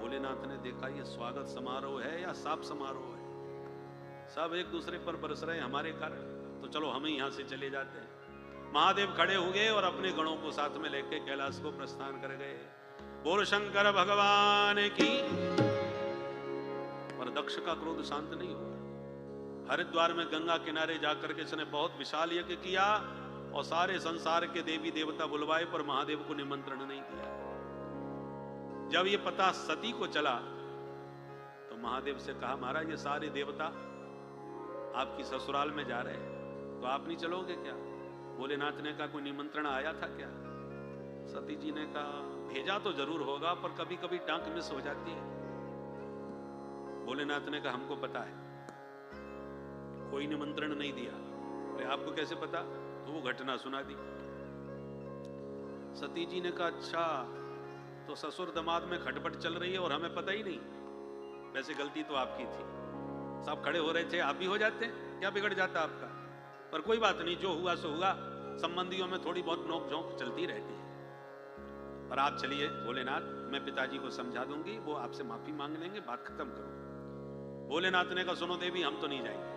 भोलेनाथ ने देखा ये स्वागत समारोह है या शाप समारोह है, सब एक दूसरे पर बरस रहे हमारे कारण, तो चलो हम ही यहां से चले जाते हैं। महादेव खड़े हो गए और अपने गणों को साथ में लेके कैलाश को प्रस्थान कर गए। बोल शंकर भगवान की। पर दक्ष का क्रोध शांत नहीं हुआ। हरिद्वार में गंगा किनारे जाकर के इसने बहुत विशाल यज्ञ किया और सारे संसार के देवी देवता बुलवाए, पर महादेव को निमंत्रण नहीं दिया। जब ये पता सती को चला तो महादेव से कहा, महाराज ये सारे देवता आपकी ससुराल में जा रहे हैं, तो आप नहीं चलोगे क्या? भोलेनाथ ने कहा, कोई निमंत्रण आया था क्या? सती जी ने कहा, भेजा तो जरूर होगा, पर कभी कभी टांक मिस हो जाती है। भोलेनाथ ने कहा, हमको पता है, कोई निमंत्रण नहीं दिया। अरे आपको कैसे पता? तो वो घटना सुना दी। सती जी ने कहा, अच्छा तो ससुर दमाद में खटपट चल रही है और हमें पता ही नहीं। वैसे गलती तो आपकी थी, सब खड़े हो रहे थे, आप भी हो जाते, क्या बिगड़ जाता आपका? पर कोई बात नहीं, जो हुआ सो हुआ। संबंधियों में थोड़ी बहुत नोक झोंक चलती रहती है। पर आप चलिए भोलेनाथ, मैं पिताजी को समझा दूंगी, वो आपसे माफी मांग लेंगे, बात खत्म करो। भोलेनाथ ने कहा, सुनो देवी, हम तो नहीं जाएंगे,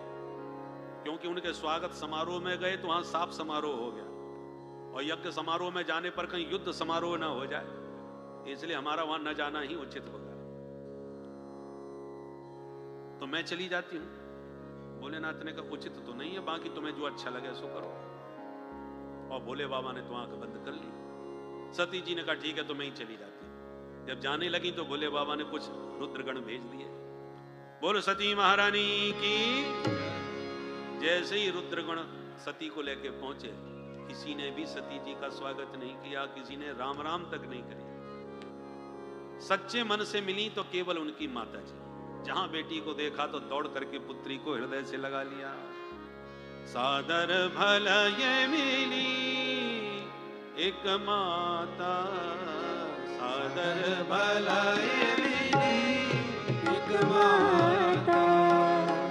क्योंकि उनके स्वागत समारोह में गए तो वहां साप समारोह हो गया, और यज्ञ समारोह में जाने पर कहीं युद्ध समारोह ना हो जाए, इसलिए हमारा वहां न जाना ही उचित होगा। तो मैं चली जाती हूं। भोलेनाथ ने कहा, उचित तो नहीं है, बाकी तुम्हें जो अच्छा लगे सो करो। और भोले बाबा ने तो आंख बंद कर ली। सती जी ने कहा, ठीक है, तो मैं ही चली जाती हूं। जब जाने लगी तो भोले बाबा ने कुछ रुद्रगण भेज दिए। बोलो सती महारानी की। जैसे ही रुद्रगण सती को लेके पहुंचे, किसी ने भी सती जी का स्वागत नहीं किया, किसी ने राम राम तक नहीं करी। सच्चे मन से मिली तो केवल उनकी माता जी, जहां बेटी को देखा तो दौड़ करके पुत्री को हृदय से लगा लिया। सादर भला ये मिली एक माता, सादर भला ये मिली एक माता,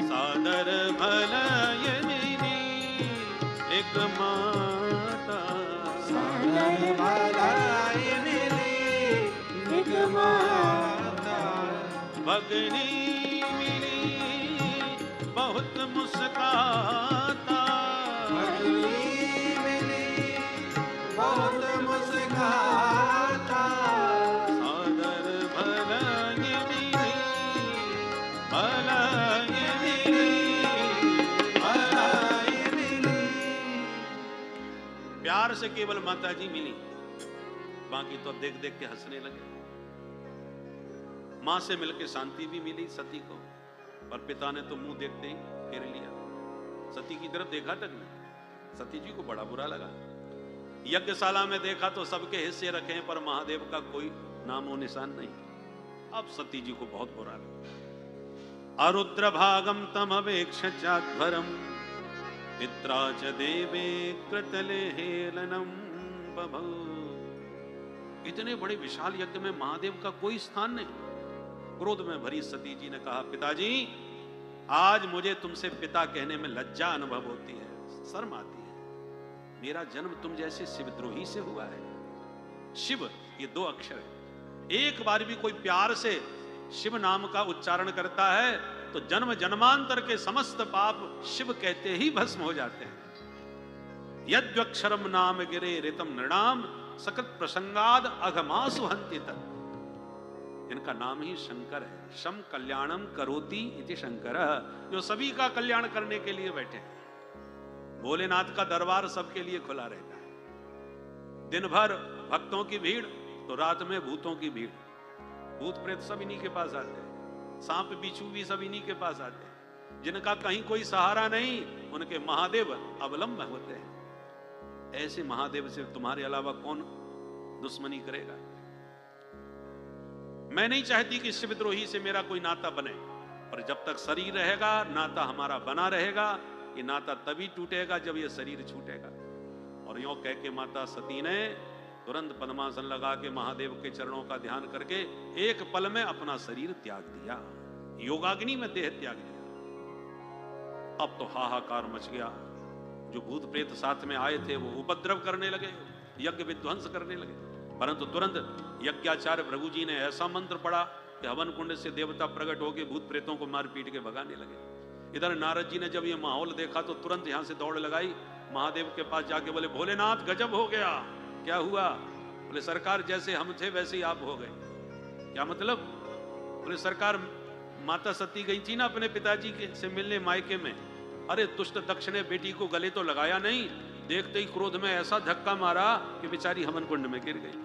सादर भला ये मिली एक माता, सादर भला ये मिली एक माता। भगनी मिली बहुत मुस्काता, भगनी मिली बहुत मुस्काता, सादर भला ये मिली, भला ये मिली, भला ये मिली। प्यार से केवल माता जी मिली, बाकी तो देख देख के हंसने लगे। मां से मिलके शांति भी मिली सती को, पर पिता ने तो मुंह देखते ही फेर लिया, सती की तरफ देखा तक नहीं। सती जी को बड़ा बुरा लगा। यज्ञशाला में देखा तो सबके हिस्से रखे हैं, पर महादेव का कोई नामो निशान नहीं। अब सती जी को बहुत बुरा लगा। अरुद्र भागम तम अवेक्ष चाध्वरम पित्रा च देवे कृतले हेलनम बभौ। इतने बड़े विशाल यज्ञ में महादेव का कोई स्थान नहीं। क्रोध में भरी सती जी ने कहा, पिताजी आज मुझे तुमसे पिता कहने में लज्जा अनुभव होती है, शर्म आती है। मेरा जन्म तुम जैसे शिवद्रोही से हुआ है। शिव ये दो अक्षर है, एक बार भी कोई प्यार से शिव नाम का उच्चारण करता है तो जन्म जन्मांतर के समस्त पाप शिव कहते ही भस्म हो जाते हैं। यद्वक्षरम नाम गिरे ऋतम नृणाम सकृत प्रसंगाद अघमासु हन्ति तत्। इनका नाम ही शंकर है। शम कल्याणम करोति इति शंकर, जो सभी का कल्याण करने के लिए बैठे हैं। भोलेनाथ का दरबार सबके लिए खुला रहता है। दिन भर भक्तों की भीड़ तो रात में भूतों की भीड़। भूत प्रेत सब इन्हीं के पास आते हैं, सांप बिच्छू भी सब इन्हीं के पास आते हैं। जिनका कहीं कोई सहारा नहीं, उनके महादेव अवलंब होते हैं। ऐसे महादेव से तुम्हारे अलावा कौन दुश्मनी करेगा? मैं नहीं चाहती कि शिवद्रोही से मेरा कोई नाता बने, और जब तक शरीर रहेगा नाता हमारा बना रहेगा। ये नाता तभी टूटेगा जब ये शरीर छूटेगा। और यूं कह के माता सती ने तुरंत पद्मासन लगा के महादेव के चरणों का ध्यान करके एक पल में अपना शरीर त्याग दिया, योगाग्नि में देह त्याग दिया। अब तो हाहाकार मच गया। जो भूत प्रेत साथ में आए थे वो उपद्रव करने लगे, यज्ञ विध्वंस करने लगे। परंतु तुरंत यज्ञाचार्य भृगु जी ने ऐसा मंत्र पढ़ा कि हवन कुंड से देवता प्रकट होकर भूत प्रेतों को मार पीट के भगाने लगे। इधर नारद जी ने जब ये माहौल देखा तो तुरंत यहां से दौड़ लगाई, महादेव के पास जाके बोले, भोलेनाथ गजब हो गया। क्या हुआ? बोले सरकार जैसे हम थे वैसे ही आप हो गए। क्या मतलब? बोले सरकार माता सती गई थी ना अपने पिताजी के से मिलने मायके में। अरे दुष्ट दक्ष ने बेटी को गले तो लगाया नहीं, देखते ही क्रोध में ऐसा धक्का मारा कि बेचारी हवन कुंड में गिर गई।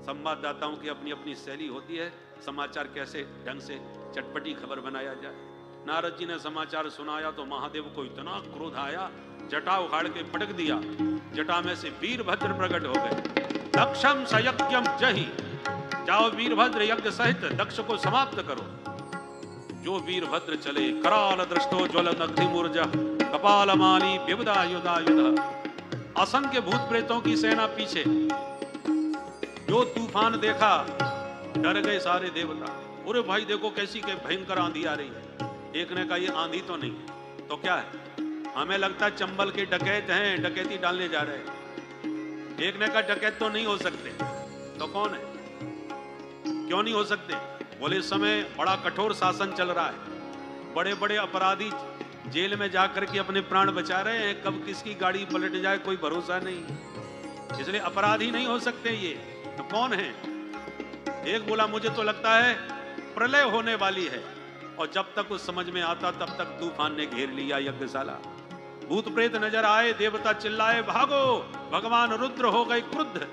संवाददाताओं की अपनी अपनी शैली होती है, समाचार कैसे ढंग से चटपटी खबर बनाया जाए। नारद जी ने समाचार सुनाया तो महादेव को इतना क्रोध आया, जटा उखाड़ के पटक दिया। जटा में से वीरभद्र प्रकट हो गए। दक्षम सयज्ञम जहि, जाओ वीरभद्र यज्ञ सहित दक्ष को समाप्त करो। जो वीरभद्र चले कराल दृष्टो ज्वलन अग्निमूर्ज कपालमाली विविधायुधायुध। असंख्य भूत प्रेतों की सेना पीछे। जो तूफान देखा डर गए सारे देवता। अरे भाई देखो कैसी के भयंकर आंधी आ रही है। एक ने कहा ये आंधी तो नहीं तो क्या है, हमें लगता है चंबल के डकैत हैं, डकैती डालने जा रहे हैं। एक ने कहा डकैत तो नहीं हो सकते, तो कौन है? क्यों नहीं हो सकते? बोले इस समय बड़ा कठोर शासन चल रहा है, बड़े बड़े अपराधी जेल में जाकर के अपने प्राण बचा रहे हैं। कब किसकी गाड़ी पलट जाए कोई भरोसा नहीं, इसलिए अपराधी नहीं हो सकते। ये तो कौन है? एक बोला मुझे तो लगता है प्रलय होने वाली है, और जब तक उस समझ में आता तब तक तूफान ने घेर लिया यज्ञशाला। भूत प्रेत नजर आए, देवता चिल्लाए भागो, भगवान रुद्र हो गए क्रुद्ध।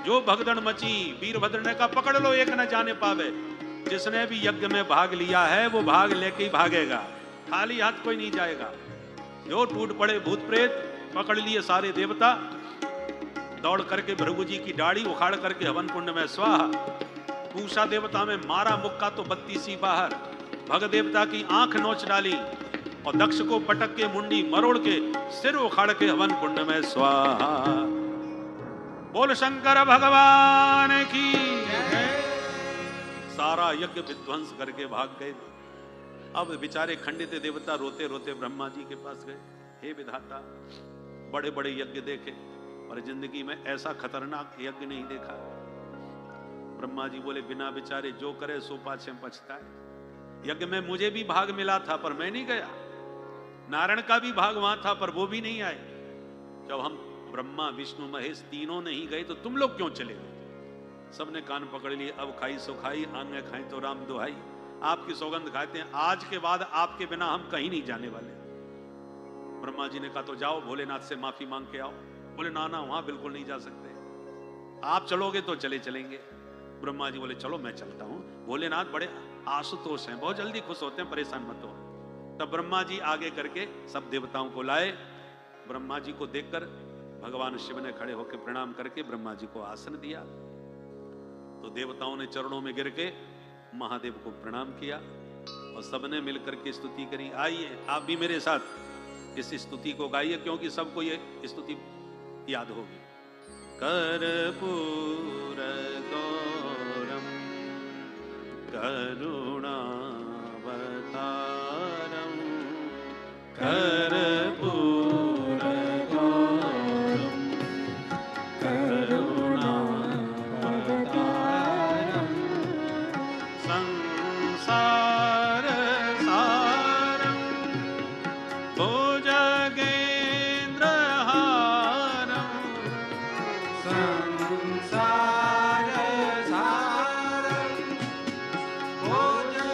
जो भगदड़ मची, वीरभद्र ने कहा पकड़ लो एक न जाने पावे। जिसने भी यज्ञ में भाग लिया है वो भाग लेके ही भागेगा, खाली हाथ कोई नहीं जाएगा। जो टूट पड़े भूत प्रेत, पकड़ लिए सारे देवता। दौड़ करके भृगु जी की दाढ़ी उखाड़ करके हवन कुंड में स्वाहा। पूषा देवता में मारा मुक्का तो 32 बाहर। भग देवता की आंख नोच डाली और दक्ष को पटक के मुंडी मरोड़ के सिर उखाड़ के हवन कुंड में स्वाहा। बोल शंकर भगवान की। सारा यज्ञ विध्वंस करके भाग गए। अब बेचारे खंडित देवता रोते रोते ब्रह्मा जी के पास गए। हे विधाता, बड़े बड़े यज्ञ देखे और जिंदगी में ऐसा खतरनाक यज्ञ नहीं देखा। ब्रह्मा जी बोले बिना बेचारे जो करे सो पाछे पछताए। यज्ञ में मुझे भी भाग मिला था पर मैं नहीं गया, नारायण का भी भाग वहां था पर वो भी नहीं आए। जब हम ब्रह्मा विष्णु महेश तीनों नहीं गए तो तुम लोग क्यों चले गए? सबने कान पकड़ लिए। अब खाई सो खाई, आंगे खाई तो राम दुहाई। आपकी सौगंध खाते हैं, आज के बाद आपके बिना हम कहीं नहीं जाने वाले। ब्रह्मा जी ने कहा तो जाओ भोलेनाथ से माफी मांग के आओ। बोले ना ना, वहां बिल्कुल नहीं जा सकते, आप चलोगे तो चले चलेंगे। ब्रह्मा जी बोले चलो मैं चलता हूं। भोलेनाथ बड़े आशुतोष हैं, बहुत जल्दी खुश होते हैं, परेशान मत हो। तब ब्रह्मा जी आगे करके सब देवताओं को लाए। ब्रह्मा जी को देखकर भगवान शिव ने खड़े होकर प्रणाम करके ब्रह्मा जी को आसन दिया। तो देवताओं ने चरणों में गिर के महादेव को प्रणाम किया और सबने मिलकर के स्तुति करी। आइए आप भी मेरे साथ इस स्तुति को गाइए, क्योंकि सबको ये स्तुति याद होगी। कर्पूर गौरम करुणावतारम कर्पूर गौरम करुणावतारम संसार सारम भुजगेन्द्रहारम संसार सारम भुजगेन्द्रहारम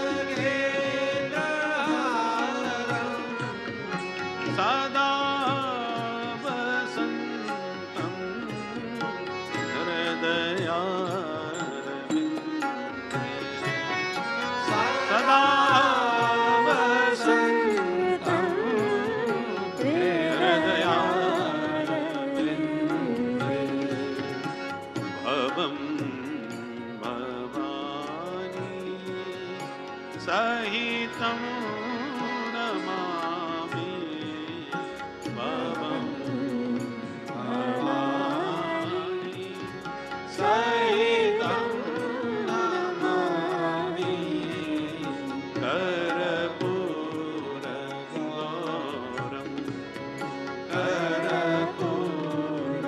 सदा वसन्तं हृदयारविन्दे सदा वसन्तं हृदयारविन्दे भवं भवानी सहितं नमामि भवं भवानी सहितं नमामि कर्पूर गौरम कर्पूर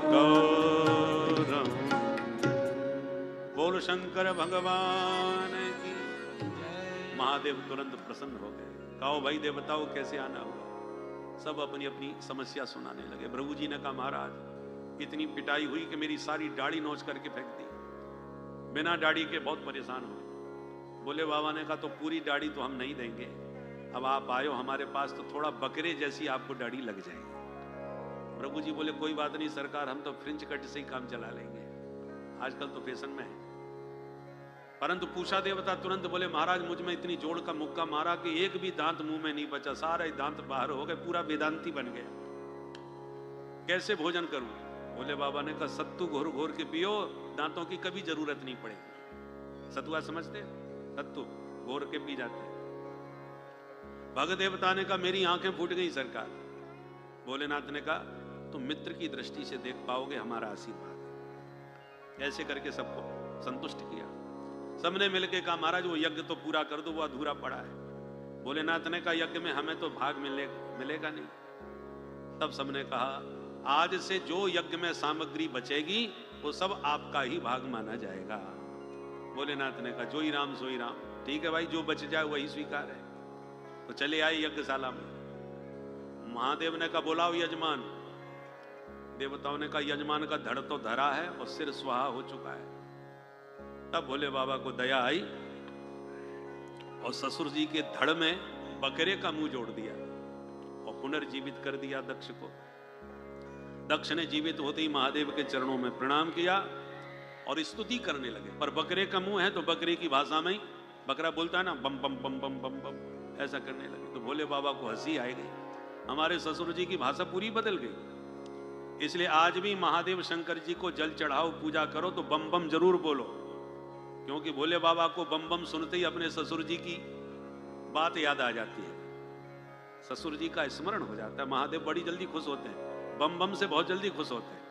गौरम। बोल शंकर भगवान की। महादेव तुरंत प्रसन्न हो गए। कहो भाई देवताओं कैसे आना हुआ। सब अपनी अपनी समस्या सुनाने लगे। प्रभु जी ने कहा महाराज इतनी पिटाई हुई कि मेरी सारी दाढ़ी नोच करके फेंक दी, बिना दाढ़ी के बहुत परेशान हो। बोले बाबा ने कहा तो पूरी दाढ़ी तो हम नहीं देंगे, अब आप आयो हमारे पास तो थोड़ा बकरे जैसी आपको दाढ़ी लग जाएगी। प्रभु जी बोले कोई बात नहीं सरकार, हम तो फ्रिंच कट से ही काम चला लेंगे, आजकल तो फैशन में है। परंतु पूषा देवता तुरंत बोले महाराज मुझ में इतनी जोड़ का मुक्का मारा कि एक भी दांत मुंह में नहीं बचा, सारे दांत बाहर हो गए, पूरा वेदांती बन गया, कैसे भोजन करूं। बोले बाबा ने कहा सत्तू घोर घोर के पियो, दांतों की कभी जरूरत नहीं पड़ेगी। सतुआ समझते, सत्तू घोर के पी जाते। भगत देवता ने कहा मेरी आंखें फूट गई सरकार। भोलेनाथ ने कहा तुम मित्र की दृष्टि से देख पाओगे, हमारा आशीर्वाद। ऐसे करके सबको संतुष्ट किया। सबने मिलकर कहा महाराज वो यज्ञ तो पूरा कर दो, वो अधूरा पड़ा है। भोलेनाथ ने कहा यज्ञ में हमें तो भाग मिलेगा नहीं। तब सबने कहा आज से जो यज्ञ में सामग्री बचेगी वो सब आपका ही भाग माना जाएगा। भोलेनाथ ने कहा जो ही राम सो ही राम, ठीक है भाई जो बच जाए वही स्वीकार है। तो चले आए यज्ञशाला में। महादेव ने कहा बुलाओ यजमान। देवताओं ने कहा यजमान का धड़ तो धरा है और सिर सुहा हो चुका है। तब भोले बाबा को दया आई और ससुर जी के धड़ में बकरे का मुंह जोड़ दिया और पुनर्जीवित कर दिया दक्ष को। दक्ष ने जीवित होते ही महादेव के चरणों में प्रणाम किया और स्तुति करने लगे। पर बकरे का मुंह है तो बकरे की भाषा में ही बकरा बोलता है ना, बम बम बम बम बम बम, ऐसा करने लगे। तो भोले बाबा को हंसी आई गई, हमारे ससुर जी की भाषा पूरी बदल गई। इसलिए आज भी महादेव शंकर जी को जल चढ़ाओ, पूजा करो तो बम बम जरूर बोलो, क्योंकि भोले बाबा को बम बम सुनते ही अपने ससुर जी की बात याद आ जाती है, ससुर जी का स्मरण हो जाता है। महादेव बड़ी जल्दी खुश होते हैं, बम बम से बहुत जल्दी खुश होते हैं।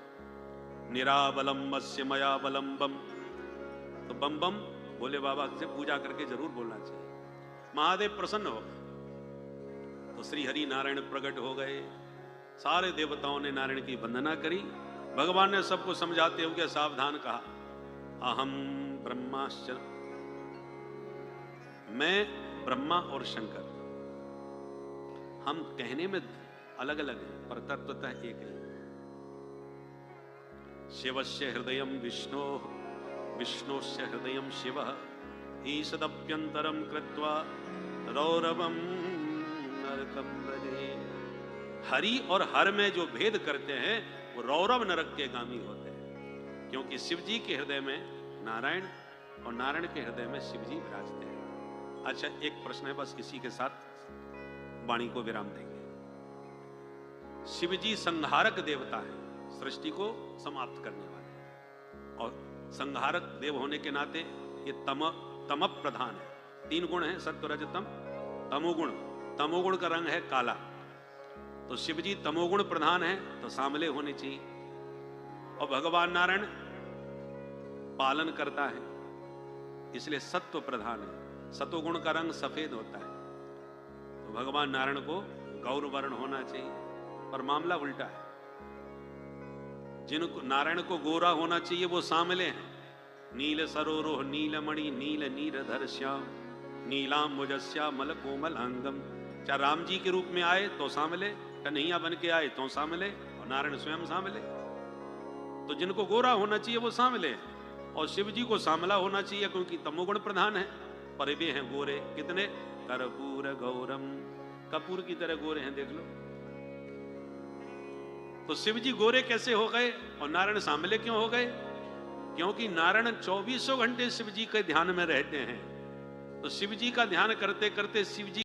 निराबलम मत्स्य मया बलम बम, तो बम बम भोले बाबा से पूजा करके जरूर बोलना चाहिए। महादेव प्रसन्न हो गए तो श्री हरि नारायण प्रकट हो गए। सारे देवताओं ने नारायण की वंदना करी। भगवान ने सबको समझाते हुए सावधान कहा अहम ब्रह्माश्च, मैं ब्रह्मा और शंकर, हम कहने में अलग अलग हैं पर तत्वतः एक है। शिवस्य हृदयं विष्णो, विष्णोस्य हृदयं शिवः, ईशदप्यन्तरं कृत्वा रौरवं नरकं भजे। हरि और हर में जो भेद करते हैं वो रौरव नरक के गामी होते हैं, क्योंकि शिव जी के हृदय में नारायण और नारायण के हृदय में शिव जी विराजते हैं। अच्छा एक प्रश्न है, बस इसी के साथ वाणी को विराम देंगे। शिव जी संहारक देवता है, सृष्टि को समाप्त करने वाले, और संहारक देव होने के नाते ये तम प्रधान है। 3 गुण हैं, सत्व रज तम, तमोगुण। तमोगुण का रंग है काला तो शिव जी तमोगुण प्रधान है तो सांवले होने चाहिए, और भगवान नारायण पालन करता है इसलिए सत्व प्रधान है, सतोगुण का रंग सफेद होता है, तो भगवान नारायण को गौर वर्ण होना चाहिए। पर मामला उल्टा है, जिनको नारायण को गोरा होना चाहिए वो सांवले हैं। नील सरोरोह नीलमणि नील नीरधर श्याम नीलाम्बुजस्या मल कोमल अंगम। चाहे राम जी के रूप में आए तो सांवले, कन्हैया बन के आए तो सांवले, और नारायण स्वयं सांवले। तो जिनको गोरा होना चाहिए वो सांवले हैं, और शिव जी को सांवला होना चाहिए क्योंकि तमोगुण प्रधान है, पर वे हैं गोरे। कितने? कर्पूर गौरम, कपूर की तरह गोरे हैं, देख लो। तो शिव जी गोरे कैसे हो गए और नारायण सांवले क्यों हो गए? क्योंकि नारायण 24 घंटे शिव जी के ध्यान में रहते हैं। तो शिव जी का ध्यान करते करते शिव जी